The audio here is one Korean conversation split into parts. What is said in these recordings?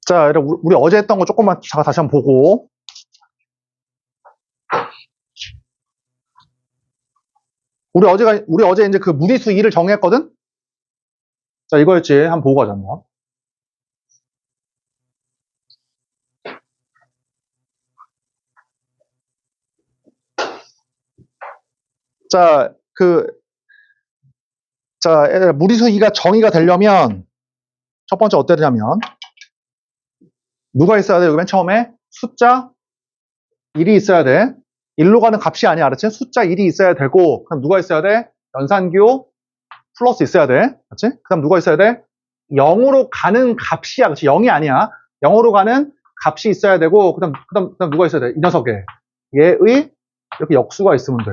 자, 여러분, 우리 어제 했던 거 조금만 다시 한번 보고. 우리 어제 이제 그 무리수 2를 정의했거든? 자, 이거였지. 한번 보고 가자, 한번. 자, 무리수 2가 정의가 되려면, 첫 번째 어떻게 되냐면, 누가 있어야 돼? 여기 맨 처음에 숫자 1이 있어야 돼. 1로 가는 값이 아니야, 알았지? 숫자 1이 있어야 되고, 그럼 누가 있어야 돼? 연산교 플러스 있어야 돼. 알았지? 그 다음 누가 있어야 돼? 0으로 가는 값이야, 그렇지? 0이 아니야. 0으로 가는 값이 있어야 되고, 그 다음 누가 있어야 돼? 이 녀석에. 얘의 이렇게 역수가 있으면 돼.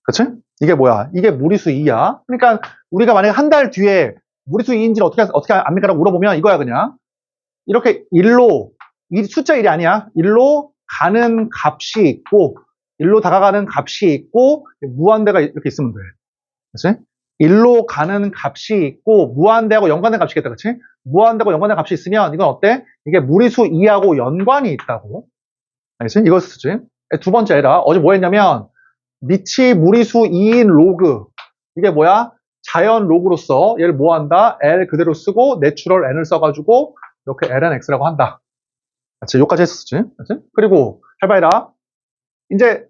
그치? 이게 뭐야? 이게 무리수 2야. 그러니까 우리가 만약에 한 달 뒤에 무리수 2인지를 어떻게 압니까라고 물어보면 이거야, 그냥. 이렇게 1로, 이 숫자 1이 아니야. 1로 가는 값이 있고, 1로 다가가는 값이 있고, 무한대가 이렇게 있으면 돼. 그치? 1로 가는 값이 있고, 무한대하고 연관된 값이 있겠다. 그치? 무한대하고 연관된 값이 있으면 이건 어때? 이게 무리수 2하고 연관이 있다고. 알겠지? 이걸 쓰지. 두 번째 에라. 어제 뭐 했냐면, 미치 무리수 2인 로그. 이게 뭐야? 자연 로그로서 얘를 뭐 한다? L 그대로 쓰고 내추럴 N을 써가지고 이렇게 lnx라고 한다. 그치? 여기까지 했었지. 그치? 그리고 잘 봐라. 이제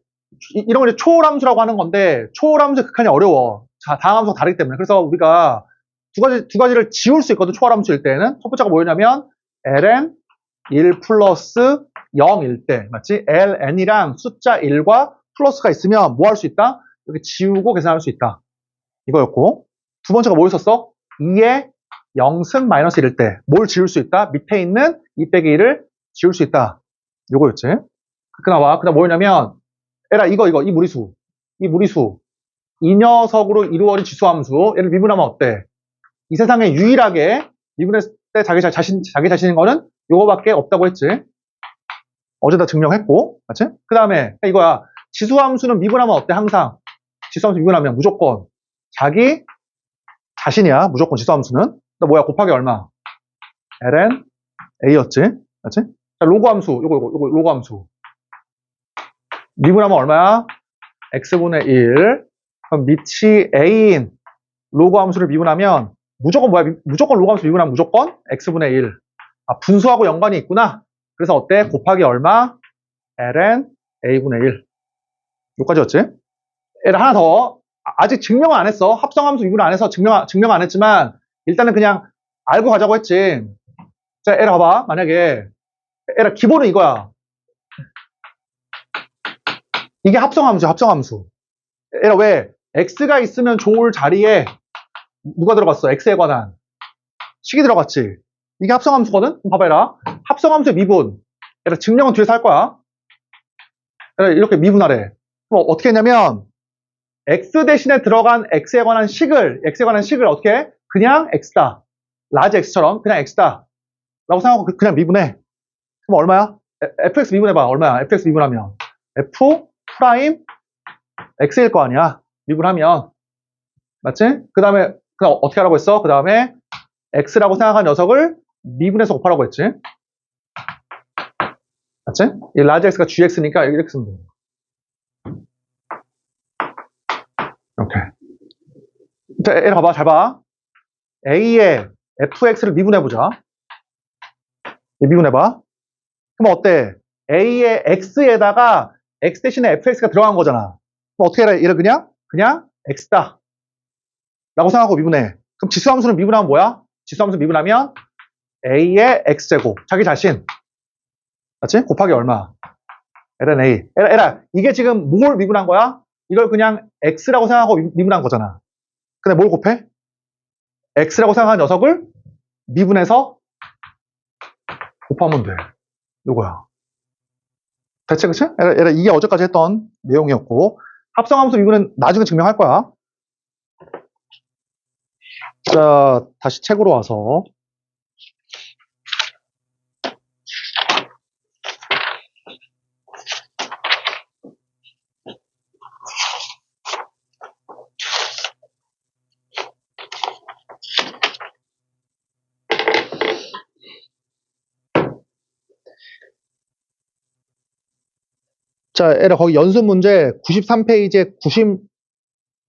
이런 걸 초월함수라고 하는 건데 초월함수의 극한이 어려워. 자, 다음 함수가 다르기 때문에. 그래서 우리가 두 가지를 지울 수 있거든. 초월함수일 때는. 첫 번째가 뭐였냐면 ln 1 플러스 0일 때. 맞지? ln이랑 숫자 1과 플러스가 있으면 뭐 할 수 있다? 이렇게 지우고 계산할 수 있다. 이거였고. 두 번째가 뭐였었어? 2의 0승 마이너스 1일 때 뭘 지울 수 있다? 밑에 있는 2 빼기 1을 지울 수 있다. 요거였지. 그 나와. 그 다음 뭐였냐면 이 무리수. 이 녀석으로 이루어진 지수함수. 얘를 미분하면 어때? 이 세상에 유일하게 미분했을 때 자기 자신인 거는 요거밖에 없다고 했지. 어제 다 증명했고. 맞지? 그 다음에 이거야. 지수함수는 미분하면 어때? 항상. 지수함수 미분하면 무조건 자기 자신이야. 무조건 지수함수는. 뭐야? 곱하기 얼마? ln a였지. 맞지? 자, 로그함수. 요거 로그함수. 미분하면 얼마야? x분의 1. 그럼 밑이 a인 로그함수를 미분하면 무조건 뭐야? 무조건 로그함수 미분하면 무조건 x분의 1. 아, 분수하고 연관이 있구나. 그래서 어때? 곱하기 얼마? ln a분의 1. 여기까지였지? 얘를 하나 더. 아직 증명은 안 했어. 합성함수 미분 안 해서 증명 안 했지만 일단은 그냥 알고 가자고 했지. 자, 얘를 봐봐. 만약에 얘를 기본은 이거야. 이게 합성함수. 얘를 왜? x가 있으면 좋을 자리에 누가 들어갔어? x에 관한 식이 들어갔지. 이게 합성함수거든? 그럼 봐봐라. 합성함수의 미분. 얘를 증명은 뒤에서 할 거야. 얘를 이렇게 미분하래. 그럼 어떻게 했냐면 x 대신에 들어간 x에 관한 식을 어떻게 해? 그냥 x다. 라지 x처럼 그냥 x다. 라고 생각하고 그냥 미분해. 그럼 얼마야? fx 미분해봐. 얼마야? fx 미분하면 f 프라임 x일 거 아니야. 미분하면. 맞지? 그 다음에 그냥 어떻게 하라고 했어? 그 다음에 x라고 생각한 녀석을 미분해서 곱하라고 했지. 맞지? 이 라지 x가 gx니까 이렇게 쓰면 돼. 이렇게. 자, 얘를 봐봐. 잘 봐. a의 fx를 미분해보자. 미분해봐. 그럼 어때? a의 x에다가 x 대신에 fx가 들어간 거잖아. 그럼 어떻게 해라? 얘를 그냥 x다. 라고 생각하고 미분해. 그럼 지수함수는 미분하면 뭐야? 지수함수 미분하면 a의 x제곱. 자기 자신. 맞지? 곱하기 얼마? ln a. 이게 지금 뭘 미분한 거야? 이걸 그냥 x라고 생각하고 미분한 거잖아. 근데 뭘 곱해? x라고 생각한 녀석을 미분해서 곱하면 돼. 요거야. 대체 그치? 이게 어제까지 했던 내용이었고 합성함수 미분은 나중에 증명할 거야. 자, 다시 책으로 와서 자, 에라 거기 연습 문제 93페이지에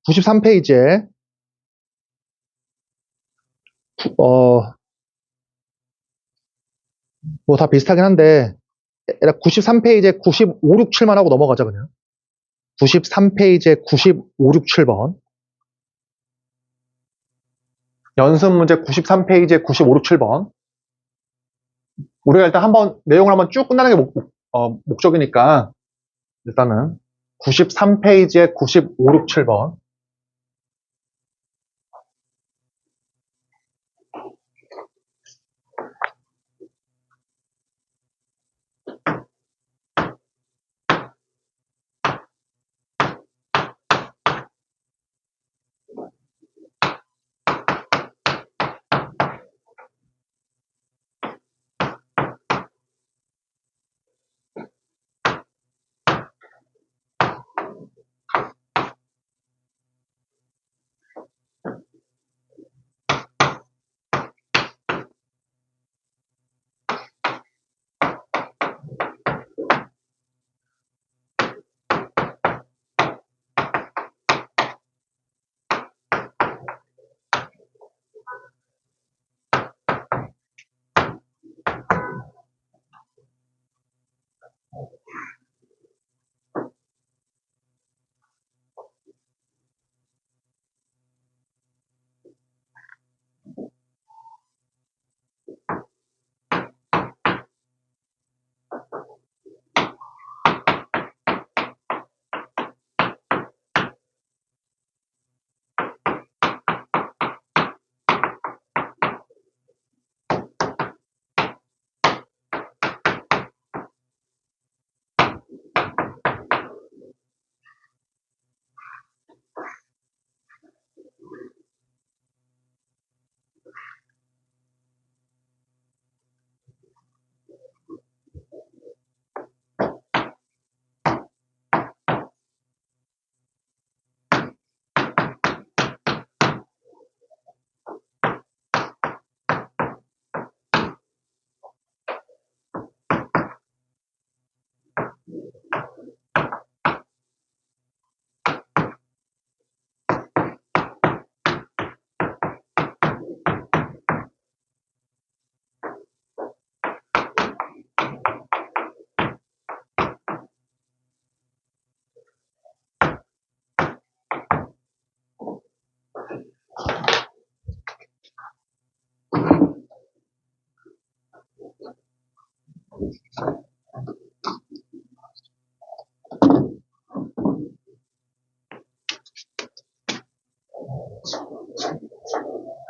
93페이지에 뭐 다 비슷하긴 한데 에라 93페이지에 95, 6, 7만 하고 넘어가자 그냥. 93페이지에 95, 6, 7번. 연습 문제 93페이지에 95, 6, 7번. 우리가 일단 한번 내용을 한번 쭉 끝나는 게 목적이니까 일단은 93페이지에 95, 6, 7번.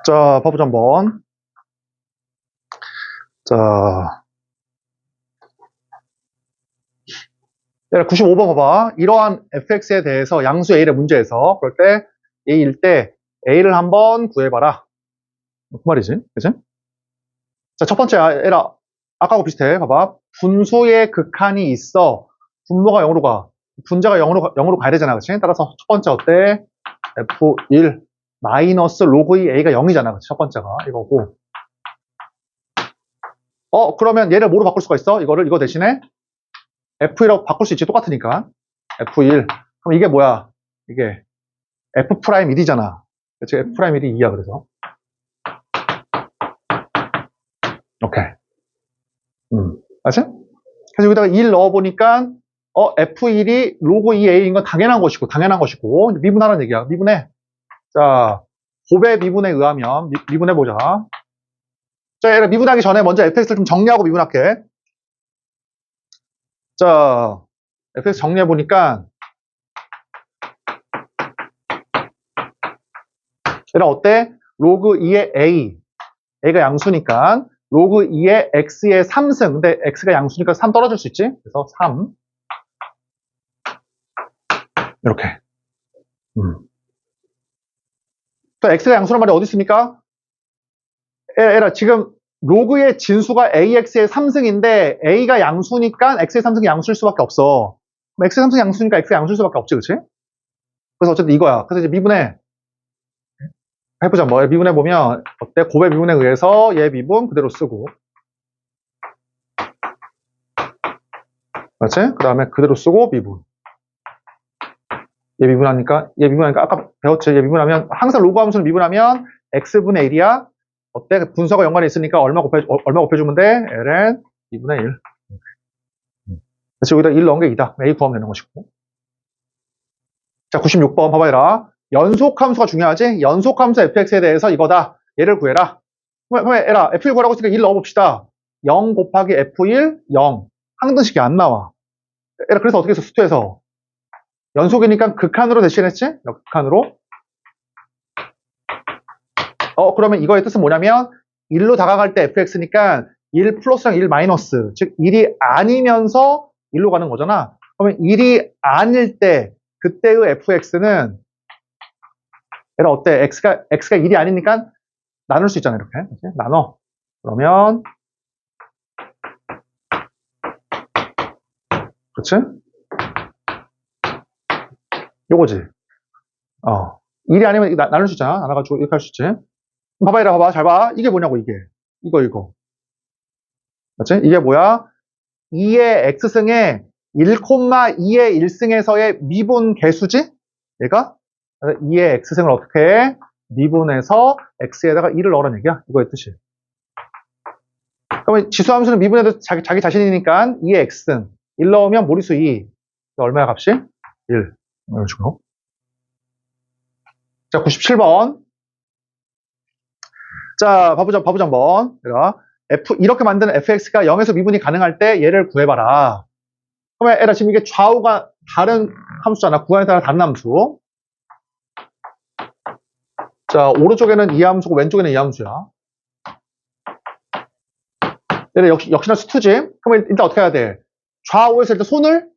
자, 봐보자 한번. 자, 95번 봐봐. 이러한 fx에 대해서 양수 a의 문제에서 그럴 때 a일 때 a를 한번 구해봐라. 그 말이지, 그치? 자, 첫 번째 에라 아까하고 비슷해. 봐봐. 분수의 극한이 있어. 분모가 0으로 가. 분자가 0으로 가야 되잖아, 그치? 따라서 첫 번째 어때? f1 마이너스 로그 2 a가 0이잖아, 그치? 첫 번째가 이거고. 그러면 얘를 뭐로 바꿀 수가 있어? 이거 대신에 F1라고 바꿀 수 있지. 똑같으니까. F1. 그럼 이게 뭐야? 이게 F'1이잖아. 그치? F'1이 2야, 그래서. 오케이. 알지? 그래서 여기다가 1 넣어보니까, F1이 로그 2A인 건 당연한 것이고, 미분하라는 얘기야. 미분해. 자, 곱의 미분에 의하면, 미분해보자. 자, 얘를 미분하기 전에 먼저 fx를 좀 정리하고 미분할게. 자, fx 정리해보니까, 얘가 어때? 로그 2의 a가 양수니까, 로그 2의 x의 3승. 근데 x가 양수니까 3 떨어질 수 있지? 그래서 3. 이렇게. 또 x가 양수란 말이 어디 있습니까? 에라, 지금 로그의 진수가 ax의 3승인데 a가 양수니까 x의 3승이 양수일 수밖에 없어. x의 3승이 양수니까 x의 양수일 수밖에 없지, 그치? 그래서 어쨌든 이거야. 그래서 이제 미분해. 해보자. 뭐 미분해 보면 어때? 곱의 미분에 의해서 얘 미분 그대로 쓰고. 맞지? 그 다음에 그대로 쓰고 미분. 얘 미분하니까 아까 배웠지? 얘 미분하면 항상 로그 함수는 미분하면 x분의 1이야. 어때? 분수가 연관이 있으니까 얼마 곱해주면 돼? ln 2분의 1. 그래서 여기다 1 넣은 게 2다. a 구하면 되는 것이고. 자, 96번 봐봐라. 연속함수가 중요하지? 연속함수 fx에 대해서 이거다. 얘를 구해라. 그러면 에라 f1 구하라고 했으니까 1 넣어봅시다. 0 곱하기 f1, 0. 항등식이 안 나와. 에라 그래서 어떻게 했어? 수투에서. 연속이니까 극한으로 대신했지? 극한으로. 그러면 이거의 뜻은 뭐냐면 1로 다가갈 때 fx니까 1 플러스랑 1 마이너스. 즉 1이 아니면서 1로 가는 거잖아. 그러면 1이 아닐 때 그때의 fx는 얘가 어때? x가 1이 아니니까 나눌 수 있잖아. 이렇게. 그치? 나눠. 그러면 그치? 요거지. 1이 아니면 나눌 수 있잖아. 나눠가지고 이렇게 할 수 있지. 봐봐, 이라 봐봐. 잘 봐. 이게 뭐냐고, 이게. 이거. 그치? 이게 뭐야? 2의 x승에 1,2의 1승에서의 미분 개수지? 얘가? 2의 x승을 어떻게 해? 미분해서 x에다가 2를 넣으라는 얘기야. 이거의 뜻이. 그러면 지수함수는 미분해도 자기 자신이니까 2의 x승. 1 넣으면 모리수 2. 얼마야 값이? 1. 이런 식으로. 자, 97번. 자, 바보장 한번. 이렇게 만드는 fx가 0에서 미분이 가능할 때 얘를 구해봐라. 그러면 에라 지금 이게 좌우가 다른 함수잖아. 구간에 따라 다른 함수. 자, 오른쪽에는 이 함수고 왼쪽에는 이 함수야. 얘는 역시나 수투지. 그러면 일단 어떻게 해야 돼? 좌우에서 일단 손을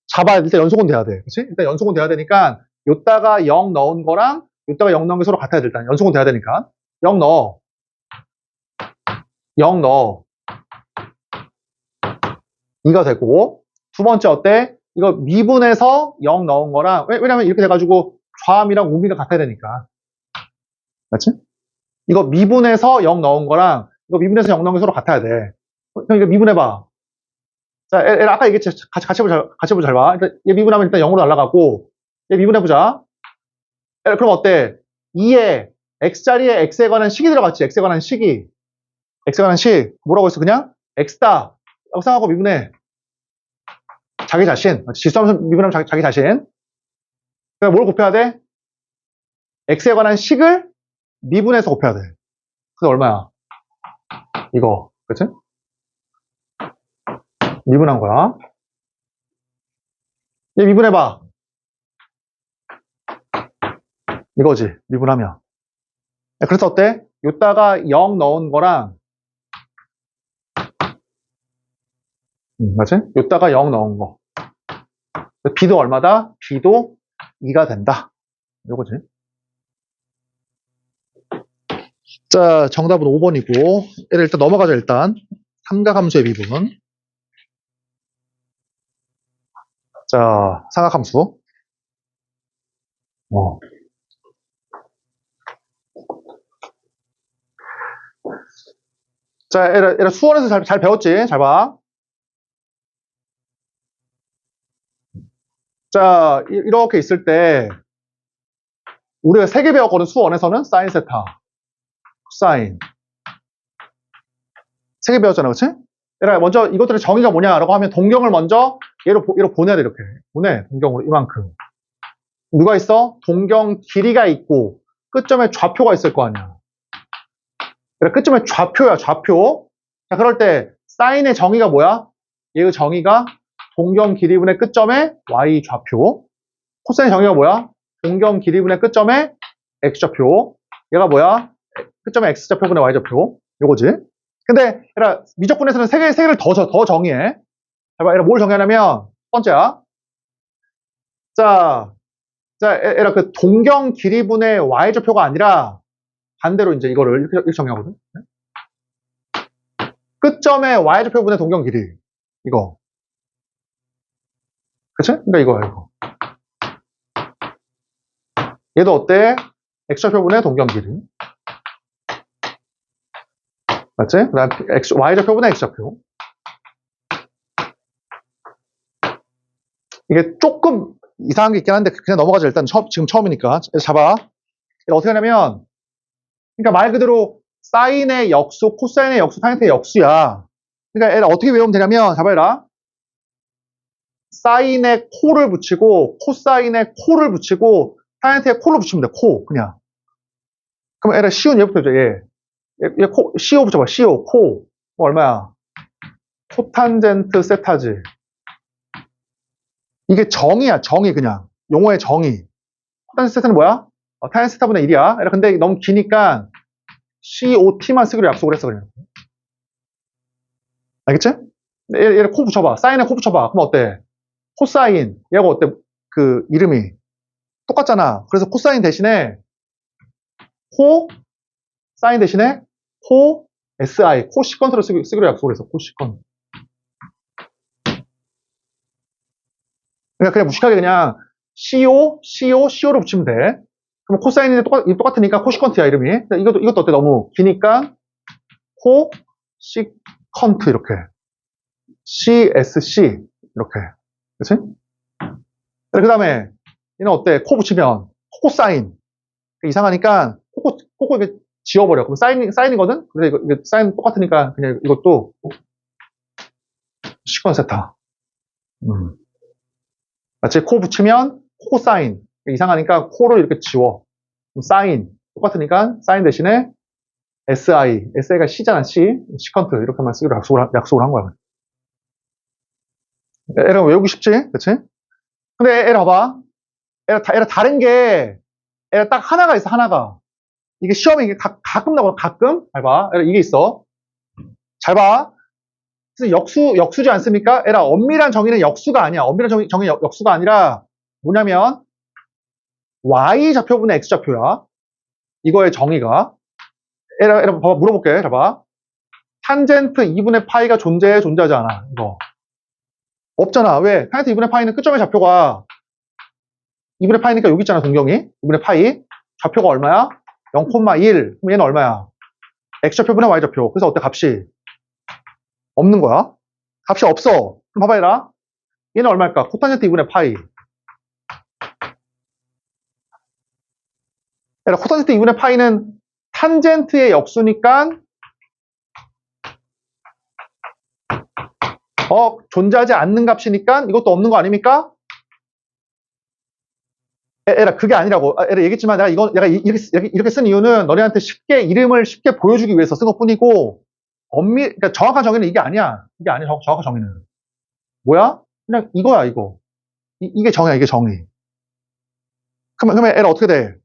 잡아야 돼. 일단 연속은 돼야 돼. 그치? 일단 연속은 돼야 되니까 요따가 0 넣은 거랑 요따가 0 넣은 게 서로 같아야 돼. 일단 연속은 돼야 되니까. 0 넣어. 0 넣어. 2가 되고 두 번째 어때? 이거 미분해서 0 넣은 거랑 왜냐면 이렇게 돼가지고 좌함이랑 우미가 같아야 되니까. 맞지? 이거 미분해서 0 넣은 거랑 이거 미분해서 0 넣은 게 서로 같아야 돼. 형 이거 미분해봐. 자, 아까 얘기했지. 같이 해보자. 잘 봐. 일단 얘 미분하면 일단 0으로 날아가고 얘 미분해보자. 그럼 어때? 2에 x자리에 x에 관한 식이 들어갔지. x에 관한 식이. x에 관한 식. 뭐라고 했어? 그냥 x다. 라고 생각하고 미분해. 자기 자신. 지수함수 미분하면 자기 자신. 그럼 뭘 곱해야 돼? x에 관한 식을 미분해서 곱해야 돼. 그래서 얼마야? 이거. 그치? 미분한 거야. 얘 미분해봐. 이거지. 미분하면. 그래서 어때? 요따가 0 넣은 거랑 맞지? 요따가 0 넣은 거. b도 얼마다? b도 2가 된다. 요거지. 자, 정답은 5번이고 얘를 일단 넘어가자. 일단 삼각함수의 미분. 자, 삼각함수. 자, 얘를 수원에서 잘 배웠지? 잘 봐. 자, 이렇게 있을 때 우리가 3개 배웠거든. 수원에서는 사인 세타, 코사인 3개 배웠잖아. 그치? 얘들아, 먼저 이것들의 정의가 뭐냐라고 하면 동경을 먼저 얘로 보내야 돼. 이렇게 보내. 동경으로 이만큼. 누가 있어? 동경 길이가 있고 끝점에 좌표가 있을 거 아니야. 그래, 끝점에 좌표야. 좌표. 자, 그럴 때 사인의 정의가 뭐야? 얘의 정의가 동경 길이분의 끝점에 y 좌표. 코사인 정의가 뭐야? 동경 길이분의 끝점에 x 좌표. 얘가 뭐야? 끝점에 x 좌표분의 y 좌표. 요거지. 근데 얘들아, 미적분에서는 세 개를 더 정의해. 자, 얘들아, 뭘 정의하냐면 첫 번째야. 자, 얘들아, 그 동경 길이분의 y 좌표가 아니라 반대로 이제 이거를 이렇게 정의하거든. 끝점의 y 좌표분의 동경 길이. 이거. 그치? 그러니까 이거야, 이거. 얘도 어때? x 좌표분의 동경 길이. 맞지? 그 다음 y 좌표분의 x 좌표. 이게 조금 이상한 게 있긴 한데 그냥 넘어가자. 일단 지금 처음이니까. 잡아. 어떻게 하냐면, 그러니까 말 그대로 사인의 역수, 코사인의 역수, 타인의 역수야. 그러니까 얘를 어떻게 외우면 되냐면, 잡아라. 사인에 코를 붙이고, 코사인에 코를 붙이고, 타인의 코를 붙이면 돼. 코, 그냥. 그럼 얘를 쉬운 얘부터 해줘, 얘. 얘 코, CO 붙여봐. CO, 코. 뭐 얼마야? 코탄젠트 세타지. 이게 정의야, 정의 그냥. 용어의 정의. 코탄젠트 세타는 뭐야? 탄젠트 세타분의 1이야. 근데 너무 기니까 COT만 쓰기로 약속을 했어, 그냥. 알겠지? 얘를 코 붙여봐. 사인에 코 붙여봐. 그럼 어때? 코사인. 얘가 어때? 그 이름이 똑같잖아. 그래서 코사인 대신에 코, 사인 대신에 코, SI, 코시컨트를 쓰기로 약속을 했어. 코시컨트. 그냥 무식하게 그냥 CO를 붙이면 돼. 그럼 코사인인데 똑같으니까 코시컨트야, 이름이. 이것도 어때? 너무 기니까 코시컨트 이렇게. CSC 이렇게. 그치? 그 다음에 얘는 어때? 코 붙이면 코사인. 이상하니까 코코 이렇게 지워버려. 그럼 사인이거든? 그래서 이거 사인 똑같으니까 그냥 이것도 시컨 세타. 마치 코 붙이면 코사인. 이상하니까 코를 이렇게 지워. 사인. 똑같으니까 사인 대신에 SI가 C잖아, C. 시컨트. 이렇게만 쓰기로 약속을 한 거야. 얘가 외우기 쉽지? 그치? 근데 얘를 봐봐. 얘가 다른 게, 얘가 딱 하나가 있어, 하나가. 이게 시험에 이게 가끔 나와, 가끔? 잘 봐. 이게 있어. 잘 봐. 그래서 역수지 않습니까? 얘라 엄밀한 정의는 역수가 아니야. 엄밀한 정의 역수가 아니라 뭐냐면 y 좌표분의 x 좌표야. 이거의 정의가. 얘라 봐봐, 물어볼게. 잘 봐. 탄젠트 2분의 파이가 존재하지 않아. 이거. 없잖아. 왜? 탄젠트 2분의 파이는 끝점의 좌표가 2분의 파이니까 여기 있잖아, 동경이. 2분의 파이. 좌표가 얼마야? 0,1. 그럼 얘는 얼마야? x좌표분의 y좌표. 그래서 어때, 값이? 없는 거야. 값이 없어. 그럼 봐봐, 얘라. 얘는 얼마일까? 코탄젠트 2분의 파이. 얘라, 코탄젠트 2분의 파이는 탄젠트의 역수니까 존재하지 않는 값이니까 이것도 없는 거 아닙니까? 에라, 그게 아니라고. 에라, 얘기했지만 내가 이렇게 쓴 이유는 너네한테 이름을 쉽게 보여주기 위해서 쓴 것 뿐이고, 그러니까 정확한 정의는 이게 아니야. 이게 아니야, 정확한 정의는. 뭐야? 그냥 이거야, 이거. 이게 정의야, 이게 정의. 그러면 에라 어떻게 돼?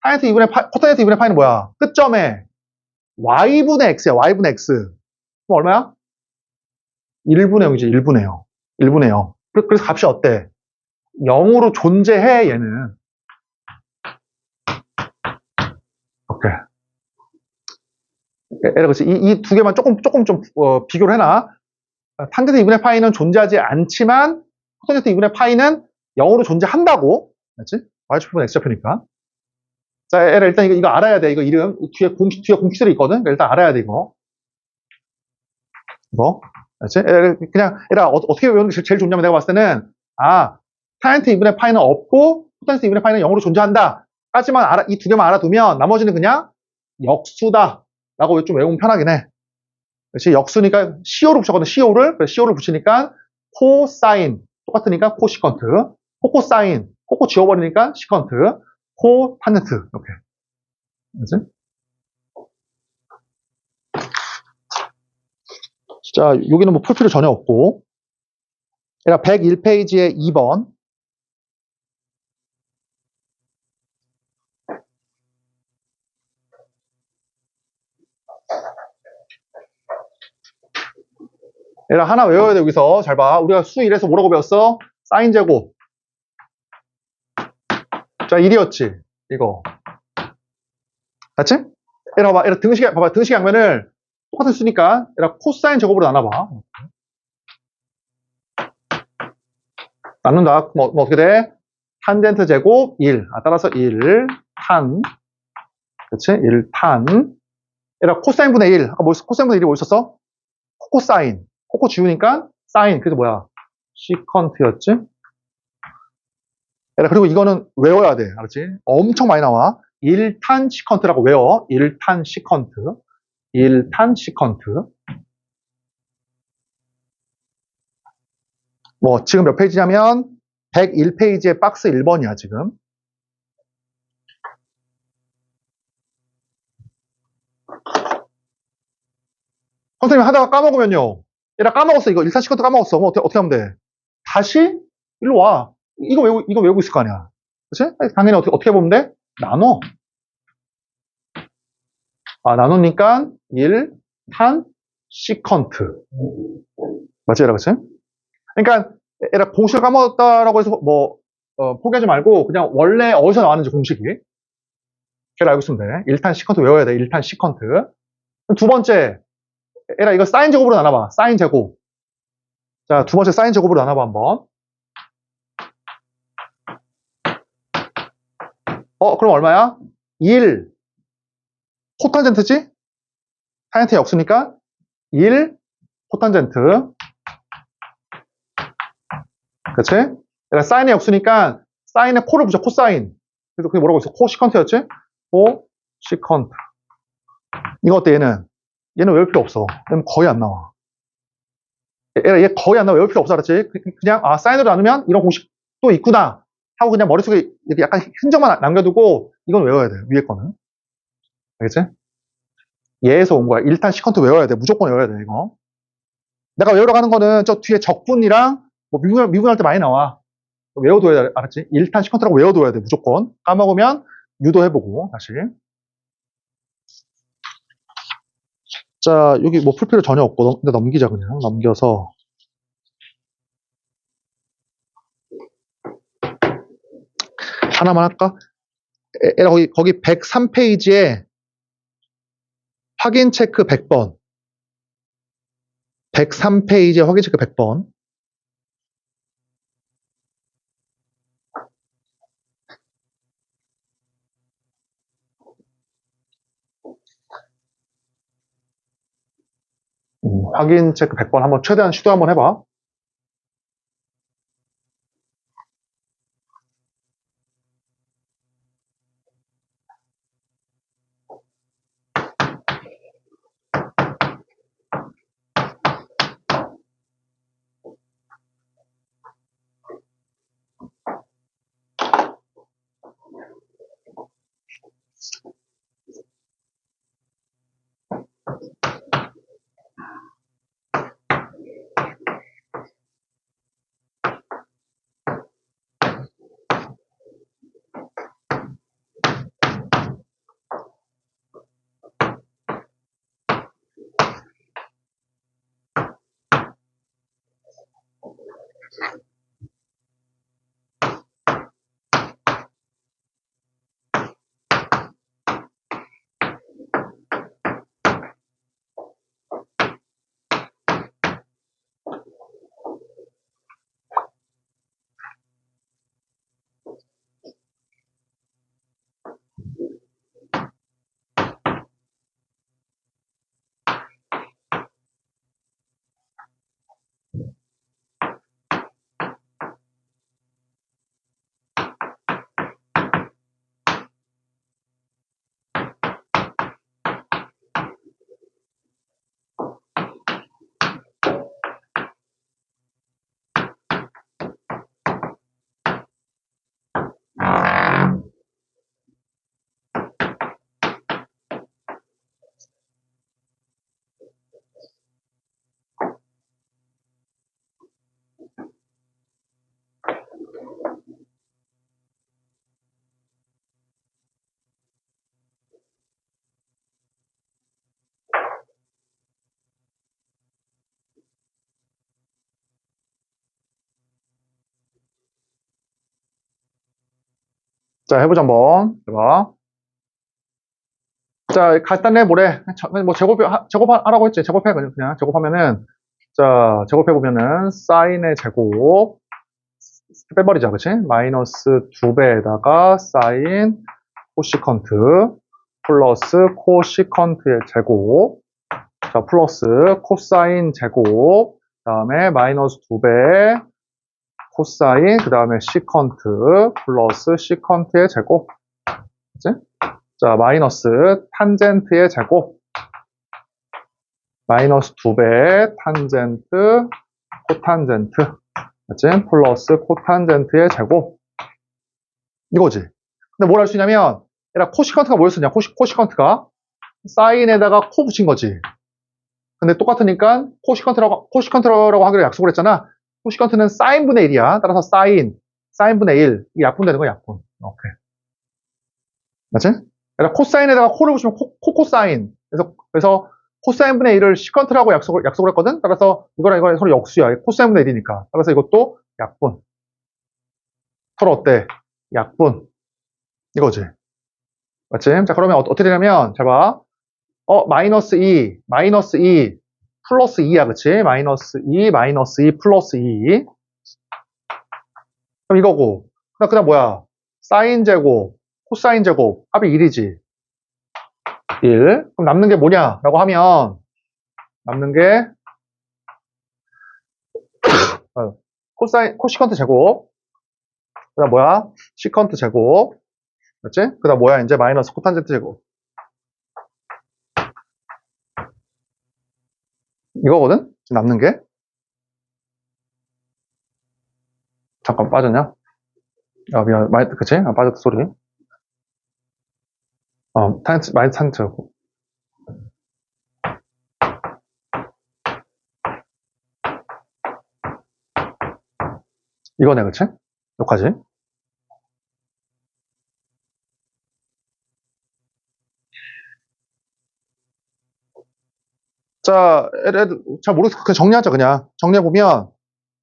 코탄젠트 2분의 파이는 뭐야? 끝점에 y분의 x야, y분의 x. 그럼 얼마야? 1분의 0이지, 1분의 0. 1분의 0. 그래서 값이 어때? 0으로 존재해, 얘는. 오케이. 그렇지. 이 두 개만 조금 좀 비교를 해놔. 탄젠트 2분의 파이는 존재하지 않지만 코탄젠트 2분의 파이는 0으로 존재한다고. 맞지? y좌표는 x좌표니까. 자, 일단 이거 알아야 돼. 이거 이름. 뒤에 공식들이 있거든. 일단 알아야 돼, 이거. 이거. 맞지? 그냥, 어떻게 외우는 게 제일 좋냐면 내가 봤을 때는, 탄젠트 2분의 파이는 없고, 코탄젠트 2분의 파이는 0으로 존재한다. 까지만 이 두 개만 알아두면, 나머지는 그냥 역수다. 라고 좀 외우면 편하긴 해. 그렇지? 역수니까 CO를 붙였거든, CO를. 그래서 CO를 붙이니까 코사인. 똑같으니까 코시컨트. 코코사인. 코코 지워버리니까 시컨트. 코탄젠트. 이렇게. 그렇지? 자, 여기는 뭐 풀 필요 전혀 없고. 얘가 101페이지에 2번. 얘가 하나 외워야 돼, 여기서. 잘 봐. 우리가 수 1에서 뭐라고 배웠어? 사인 제곱. 자, 1이었지. 이거. 맞지? 얘가 봐봐. 얘가 등식 양면을 똑같은 수니까 얘가 코사인 제곱으로 나눠봐. 나눈다. 뭐 어떻게 돼? 탄젠트 제곱 1. 따라서 1. 탄. 그치? 1 탄. 얘가 코사인분의 1. 아까 코사인분의 1이 뭐 있었어? 코코사인. 코코 지우니까 사인. 그래서 뭐야? 시컨트였지? 그리고 이거는 외워야 돼. 알았지? 엄청 많이 나와. 1탄 시컨트라고 외워. 1탄 시컨트. 1탄 시컨트. 뭐, 지금 몇 페이지냐면, 101페이지의 박스 1번이야, 지금. 선생님 하다가 까먹으면요. 얘라 까먹었어. 이거 1탄 시컨트 까먹었어. 그럼 어떻게 하면 돼? 다시, 일로 와. 이거 외우고 있을 거 아니야. 그치? 당연히 어떻게 보면 돼? 나눠. 나누니까 1탄 시컨트. 맞지, 얘라, 그치? 그러니까, 얘라 공식을 까먹었다라고 해서 포기하지 말고, 그냥 원래 어디서 나왔는지 공식이. 걔를 알고 있으면 돼. 1탄 시컨트 외워야 돼. 1탄 시컨트. 두 번째, 얘라 이거 사인 제곱으로 나눠봐. 사인 제곱. 자, 두 번째 사인 제곱으로 나눠봐, 한번. 그럼 얼마야? 1. 코탄젠트지? 타젠트 역수니까 1 코탄젠트. 그치? 얘가 사인의 역수니까 사인의 코를 붙여, 코사인. 그래서 그게 뭐라고 했어? 코시컨트였지? 코시컨트. 이거 어때, 얘는? 얘는 외울 필요 없어. 얘는 거의 안 나와. 얘 거의 안 나와. 외울 필요 없어, 알았지? 그냥, 사인으로 나누면 이런 공식도 있구나. 하고 그냥 머릿속에 이렇게 약간 흔적만 남겨두고 이건 외워야 돼, 위에 거는. 알겠지? 얘에서 온 거야. 1탄 시컨트 외워야 돼. 무조건 외워야 돼, 이거. 내가 외우러 가는 거는 저 뒤에 적분이랑 미분할 때 많이 나와. 외워둬야 돼, 알았지? 1탄 시컨트라고 외워둬야 돼, 무조건. 까먹으면 유도해보고, 다시. 자, 여기 뭐 풀 필요 전혀 없고, 근데 넘기자, 그냥. 넘겨서. 하나만 할까? 거기 103페이지에 확인 체크 100번. 103페이지에 확인 체크 100번. 확인 체크 100번 한번 최대한 시도 한번 해봐. 자, 해보자, 한번. 해봐. 자, 간단해, 뭐래. 뭐, 제곱하라고 했지. 제곱해, 그냥. 제곱하면은, 자, 제곱해보면은, 사인의 제곱, 빼버리자, 그치? 마이너스 2배에다가, 사인, 코시컨트, 플러스 코시컨트의 제곱, 자, 플러스 코사인 제곱, 그 다음에 마이너스 2배, 코사인, 그 다음에 시컨트 플러스 시컨트의 제곱. 그치? 자, 마이너스 탄젠트의 제곱. 마이너스 2배 탄젠트, 코탄젠트. 그치? 플러스 코탄젠트의 제곱. 이거지. 근데 뭘 할 수 있냐면, 얘가 코시컨트가 뭐였었냐? 코시컨트가 사인에다가 코 붙인 거지. 근데 똑같으니까 코시컨트라고 하기로 약속을 했잖아. 코시컨트는 사인분의 1이야. 따라서 사인분의 1. 이게 약분 되는 거야, 약분. 오케이. 맞지? 그러니까 코사인에다가 코를 붙이면 코사인. 그래서 코사인분의 1을 시컨트라고 약속을 했거든? 따라서 이거랑 서로 역수야. 코사인분의 1이니까. 따라서 이것도 약분. 서로 어때? 약분. 이거지. 맞지? 자, 그러면 어떻게 되냐면, 잘 봐. 마이너스 2, 플러스 2야, 그치? 마이너스 2, 플러스 2. 그럼 이거고. 그 다음 뭐야? 사인 제곱, 코사인 제곱, 합이 1이지. 1. 그럼 남는 게 뭐냐? 라고 하면, 남는 게, 코시컨트 제곱. 그 다음 뭐야? 시컨트 제곱. 맞지? 그 다음 뭐야? 이제 마이너스 코탄젠트 제곱. 이거거든? 지금 남는 게. 잠깐 빠졌냐? 미안. 그치? 빠졌다, 소리. 마이너스 탄젠트 제곱. 이거네, 그치? 여기까지. 자, 잘 모르겠어. 그냥 정리하자, 그냥. 정리해보면,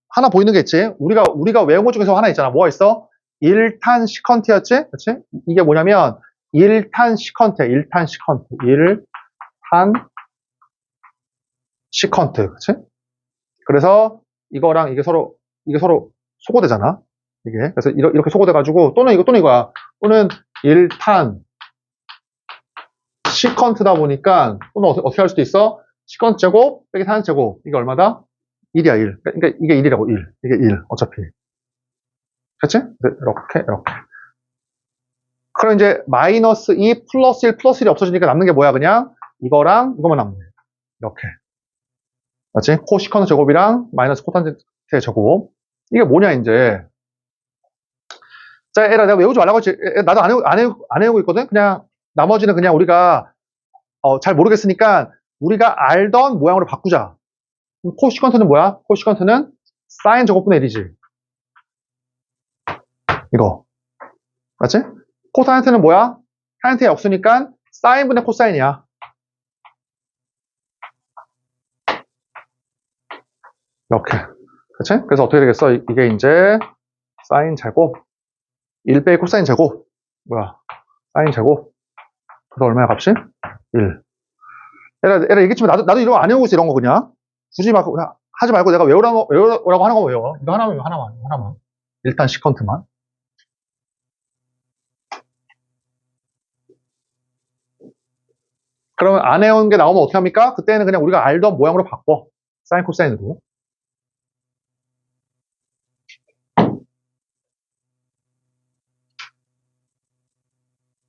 하나 보이는 게 있지? 우리가 외운 것 중에서 하나 있잖아. 뭐가 있어? 1탄 시컨트였지? 그치? 이게 뭐냐면, 1탄 시컨트야, 1탄 시컨트. 1탄 시컨트. 그치? 그래서, 이거랑 이게 서로 소거되잖아. 이게. 그래서 이렇게 소거돼가지고, 또는 이거야. 또는 1탄 시컨트다 보니까, 또는 어떻게 할 수도 있어? 시컨트 제곱, 빼기 탄 제곱. 이게 얼마다? 1이야, 1. 그러니까 이게 1이라고, 1. 이게 1. 어차피. 그치? 이렇게. 그럼 이제, 마이너스 2, 플러스 1, 플러스 1이 없어지니까 남는 게 뭐야, 그냥? 이거랑 이거만 남네. 이렇게. 맞지? 코시컨트 제곱이랑 마이너스 코탄젠트의 제곱. 이게 뭐냐, 이제. 자, 에라, 내가 외우지 말라고 했지. 나도 안 외우고 있거든? 그냥, 나머지는 그냥 우리가, 잘 모르겠으니까, 우리가 알던 모양으로 바꾸자. 코시컨트는 뭐야? 코시컨트는 사인 제곱분의 1이지. 이거. 맞지? 코사인트는 뭐야? 사인트의 역수니까 사인분의 코사인이야. 이렇게. 그치? 그래서 어떻게 되겠어? 이게 이제 사인 제곱 1 빼기 코사인 제곱 뭐야? 사인 제곱 그래서 얼마야 값이? 1. 얘라 얘기했지만 나도 이런 거 안 외우고 있어. 이런 거 그냥 굳이 막 하지 말고 내가 외우라고 하는 거 외워. 이거 하나만. 일단 시컨트만. 그러면 안 외운 게 나오면 어떻게 합니까? 그때는 그냥 우리가 알던 모양으로 바꿔. 사인 코사인으로.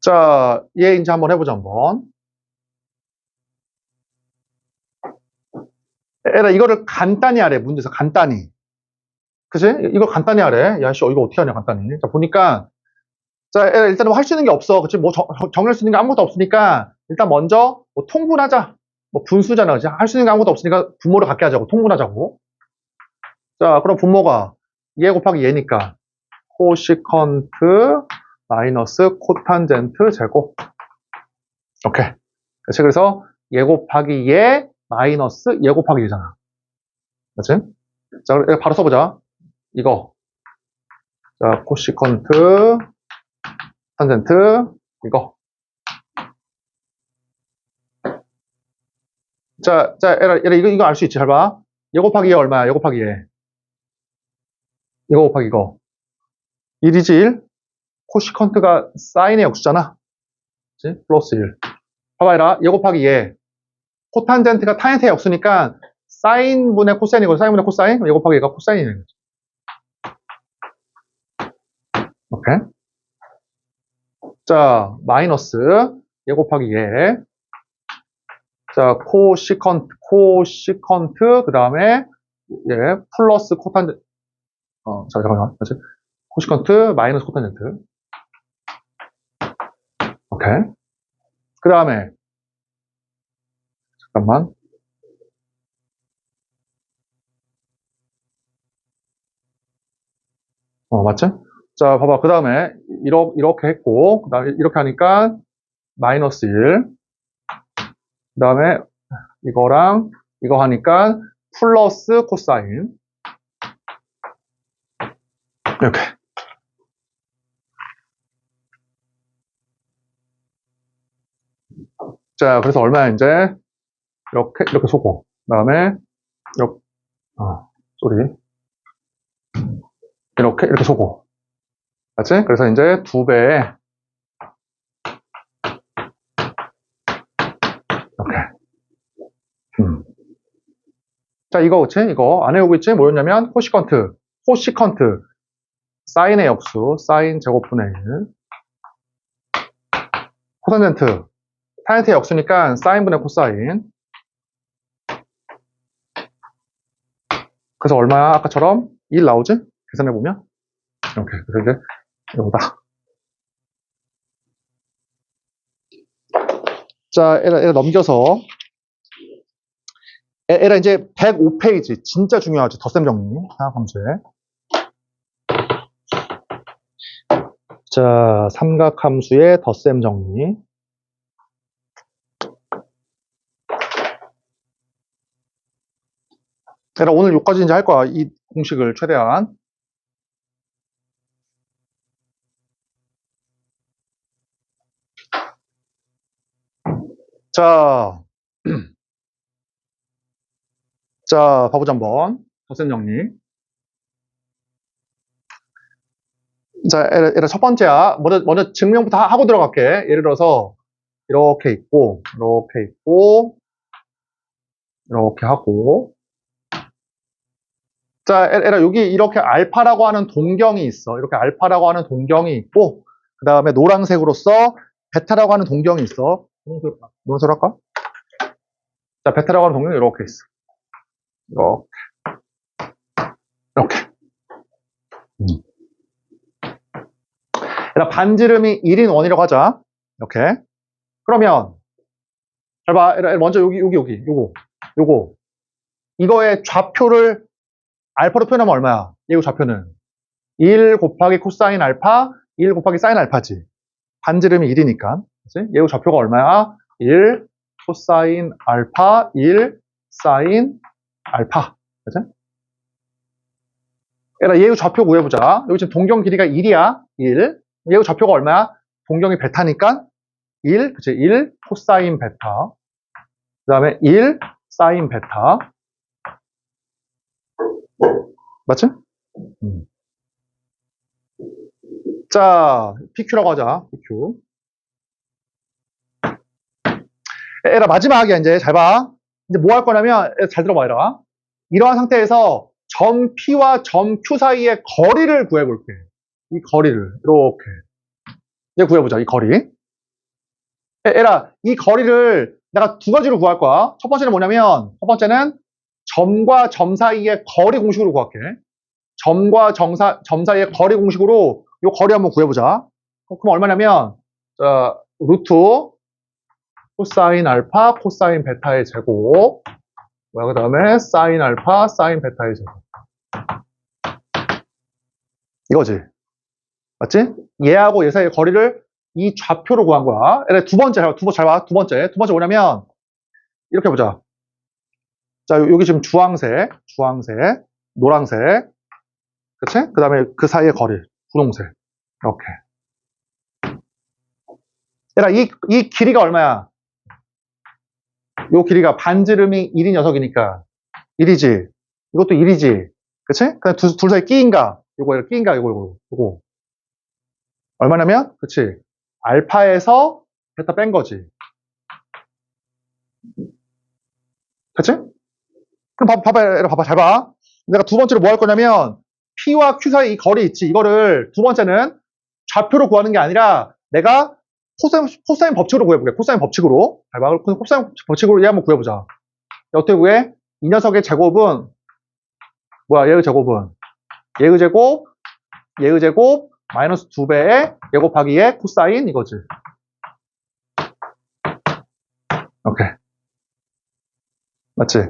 자, 얘 이제 한번 해보자, 한번. 에라, 이거를 간단히 하래, 문제에서 간단히. 그치? 이거 간단히 하래. 야, 씨, 이거 어떻게 하냐, 간단히. 자, 보니까, 자, 에라, 일단은 뭐 할 수 있는 게 없어. 그치? 뭐 정리할 수 있는 게 아무것도 없으니까, 일단 먼저, 뭐 통분하자. 뭐 분수잖아, 그치? 할 수 있는 게 아무것도 없으니까 분모를 갖게 하자고, 통분하자고. 자, 그럼 분모가 얘 곱하기 얘니까, 코시컨트 마이너스 코탄젠트 제곱. 오케이. 그치? 그래서 얘 곱하기 얘 마이너스 얘 곱하기 얘잖아. 그치? 자, 바로 써보자. 이거. 자, 코시컨트, 탄젠트, 이거. 자, 에라, 이거 알 수 있지? 잘 봐. 얘 곱하기 얘 얼마야? 얘 곱하기 얘. 이거 곱하기 이거. 1이지 1? 코시컨트가 사인의 역수잖아. 그치? 플러스 1. 봐봐, 얘라. 얘 곱하기 얘. 코탄젠트가 탄젠트의 역수니까 사인분의 코사인이고, 사인분의 코사인? 얘 곱하기 얘가 코사인이네. 오케이. 자, 마이너스 얘 곱하기 얘. 자, 코시컨트, 그 다음에 얘 플러스 코탄젠트. 잠깐만. 맞지? 코시컨트 마이너스 코탄젠트. 오케이. 그 다음에 잠깐만. 맞지? 자, 봐봐. 그 다음에 이렇게 했고, 그 다음에 이렇게 하니까 마이너스 1. 그 다음에 이거랑 이거 하니까 플러스 코사인. 이렇게. 자, 그래서 얼마야, 이제? 이렇게 쏘고. 그 다음에, 이렇게, 쏘리. 이렇게 쏘고. 맞지? 그래서 이제 2배. 이렇게. 자, 이거, 그치? 이거. 안에 오고 있지? 뭐였냐면, 코시컨트, 사인의 역수, 사인 제곱분의 1. 코탄젠트, 탄젠트의 역수니까 사인분의 코사인. 그래서 얼마야? 아까처럼 1 나오지? 계산해보면. 이렇게. 그래서 이제, 이거다. 자, 에라 넘겨서. 에라 이제 105페이지. 진짜 중요하지. 덧셈 정리. 삼각함수에. 자, 삼각함수의 덧셈 정리. 에라 오늘 여기까지 이제 할 거야. 이 공식을 최대한. 자, 자, 봐보자 한번. 덧셈 정리. 자, 에라 첫 번째야. 먼저 증명부터 하고 들어갈게. 예를 들어서 이렇게 있고, 이렇게 하고. 자, 에라 여기 이렇게 알파라고 하는 동경이 있어. 이렇게 알파라고 하는 동경이 있고, 그 다음에 노란색으로서 베타라고 하는 동경이 있어. 노란색으로 할까? 자, 베타라고 하는 동경이 이렇게 있어. 이렇게. 반지름이 1인 원이라고 하자. 이렇게. 그러면, 잘 봐. 먼저 요거. 이거의 좌표를 알파로 표현하면 얼마야? 이거 좌표는 1 곱하기 코사인 알파, 1 곱하기 사인 알파지. 반지름이 1이니까. 그치? 얘의 좌표가 얼마야? 1 코사인 알파, 1 사인 알파. 그치? 얘의 좌표 구해보자. 여기 지금 동경 길이가 1이야. 1. 얘의 좌표가 얼마야? 동경이 베타니까 1, 그치? 1 코사인 베타. 그 다음에 1 사인 베타. 맞지? 자, PQ라고 하자. PQ. 에라 마지막이야 이제. 잘 봐. 이제 뭐 할 거냐면 잘 들어봐 얘라. 이러한 상태에서 점 P와 점 Q 사이의 거리를 구해볼게. 이 거리를 이렇게 이제 구해보자. 이 거리. 에라 이 거리를 내가 두 가지로 구할 거야. 첫 번째는 뭐냐면 첫 번째는 점과 점 사이의 거리 공식으로 구할게. 점과 점 사이의 거리 공식으로 이 거리 한번 구해보자. 그럼 얼마냐면 자, 루트 코사인 알파, 코사인 베타의 제곱. 그 다음에 사인 알파, 사인 베타의 제곱. 이거지. 맞지? 얘하고 얘 사이의 거리를 이 좌표로 구한 거야. 두 번째 잘 봐. 두 번째 뭐냐면 이렇게 보자. 자, 여기 지금 주황색, 노란색. 그치? 그 다음에 그 사이의 거리, 분홍색. 이렇게. 얘들아, 이 길이가 얼마야? 요 길이가 반지름이 1인 녀석이니까 1이지. 이것도 1이지. 그치? 그냥 둘 사이 끼인가? 요거 끼인가? 요거. 얼마냐면? 그치? 알파에서 베타 뺀 거지. 그치? 그럼 봐봐, 잘 봐. 내가 두 번째로 뭐 할 거냐면 P와 Q 사이 이 거리 있지. 이거를 두 번째는 좌표로 구하는 게 아니라 내가 코사인 법칙으로 구해볼게. 코사인 법칙으로. 잘 봐. 코사인 법칙으로 얘 한번 구해보자. 어떻게 구해? 이 녀석의 제곱은 뭐야? 얘의 제곱은 얘의 제곱 마이너스 2배의 얘 곱하기 얘 코사인 이거지. 오케이. 맞지?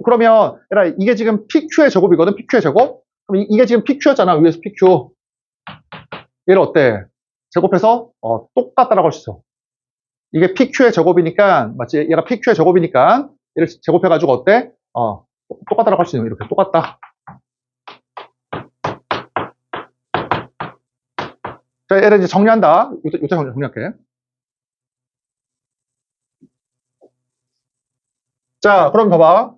그러면 얘들아 이게 지금 PQ의 제곱이거든. PQ의 제곱. 그럼 이게 지금 PQ였잖아. 위에서 PQ. 얘를 어때? 제곱해서 똑같다라고 할 수 있어. 이게 PQ의 제곱이니까 맞지? 얘가 PQ의 제곱이니까 얘를 제곱해가지고 어때? 똑같다라고 할 수 있는 이렇게 똑같다. 자, 얘를 이제 정리한다. 요때 정리할게. 자, 그럼 봐봐.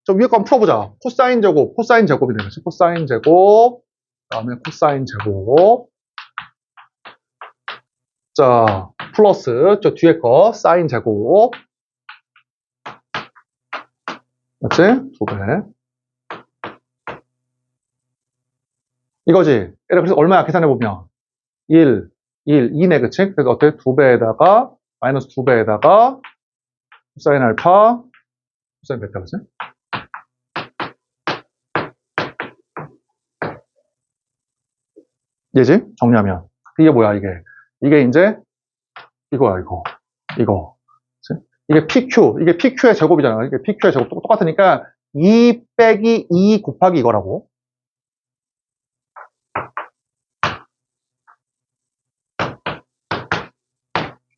저 위에 거 한번 풀어보자. 코사인 제곱이 되겠지. 코사인 제곱, 그다음에 코사인 제곱. 자, 플러스 저 뒤에 거 사인 제곱. 맞지? 2배. 이거지. 그래서 얼마야? 계산해보면. 2네, 그치? 그래서 어때? 2배에다가, 마이너스 2배에다가, 코사인 알파, 코사인 베타, 그치? 얘지? 정리하면. 이게 뭐야, 이게? 이게 이제, 이거야, 이거. 그치? 이게 PQ의 제곱이잖아. 이게 PQ의 제곱 똑같으니까, 2 빼기 2 곱하기 이거라고.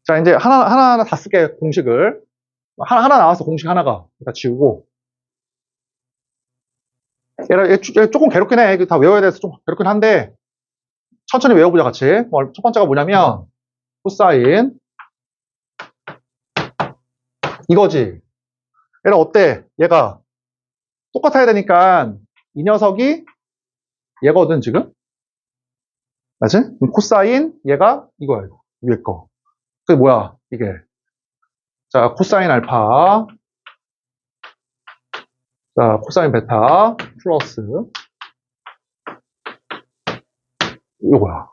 자, 이제 하나하나 다 쓸게, 공식을. 하나 나왔어, 공식 하나가. 다 지우고. 얘 조금 괴롭긴 해. 다 외워야 돼서 좀 괴롭긴 한데, 천천히 외워보자, 같이. 첫 번째가 뭐냐면, 코사인. 이거지. 얘가 어때? 얘가 똑같아야 되니까, 이 녀석이 얘거든, 지금? 맞지? 코사인, 얘가 이거야, 이거. 위에 거. 그게 뭐야, 이게. 자, 코사인 알파. 자, 코사인 베타. 플러스. 이거야.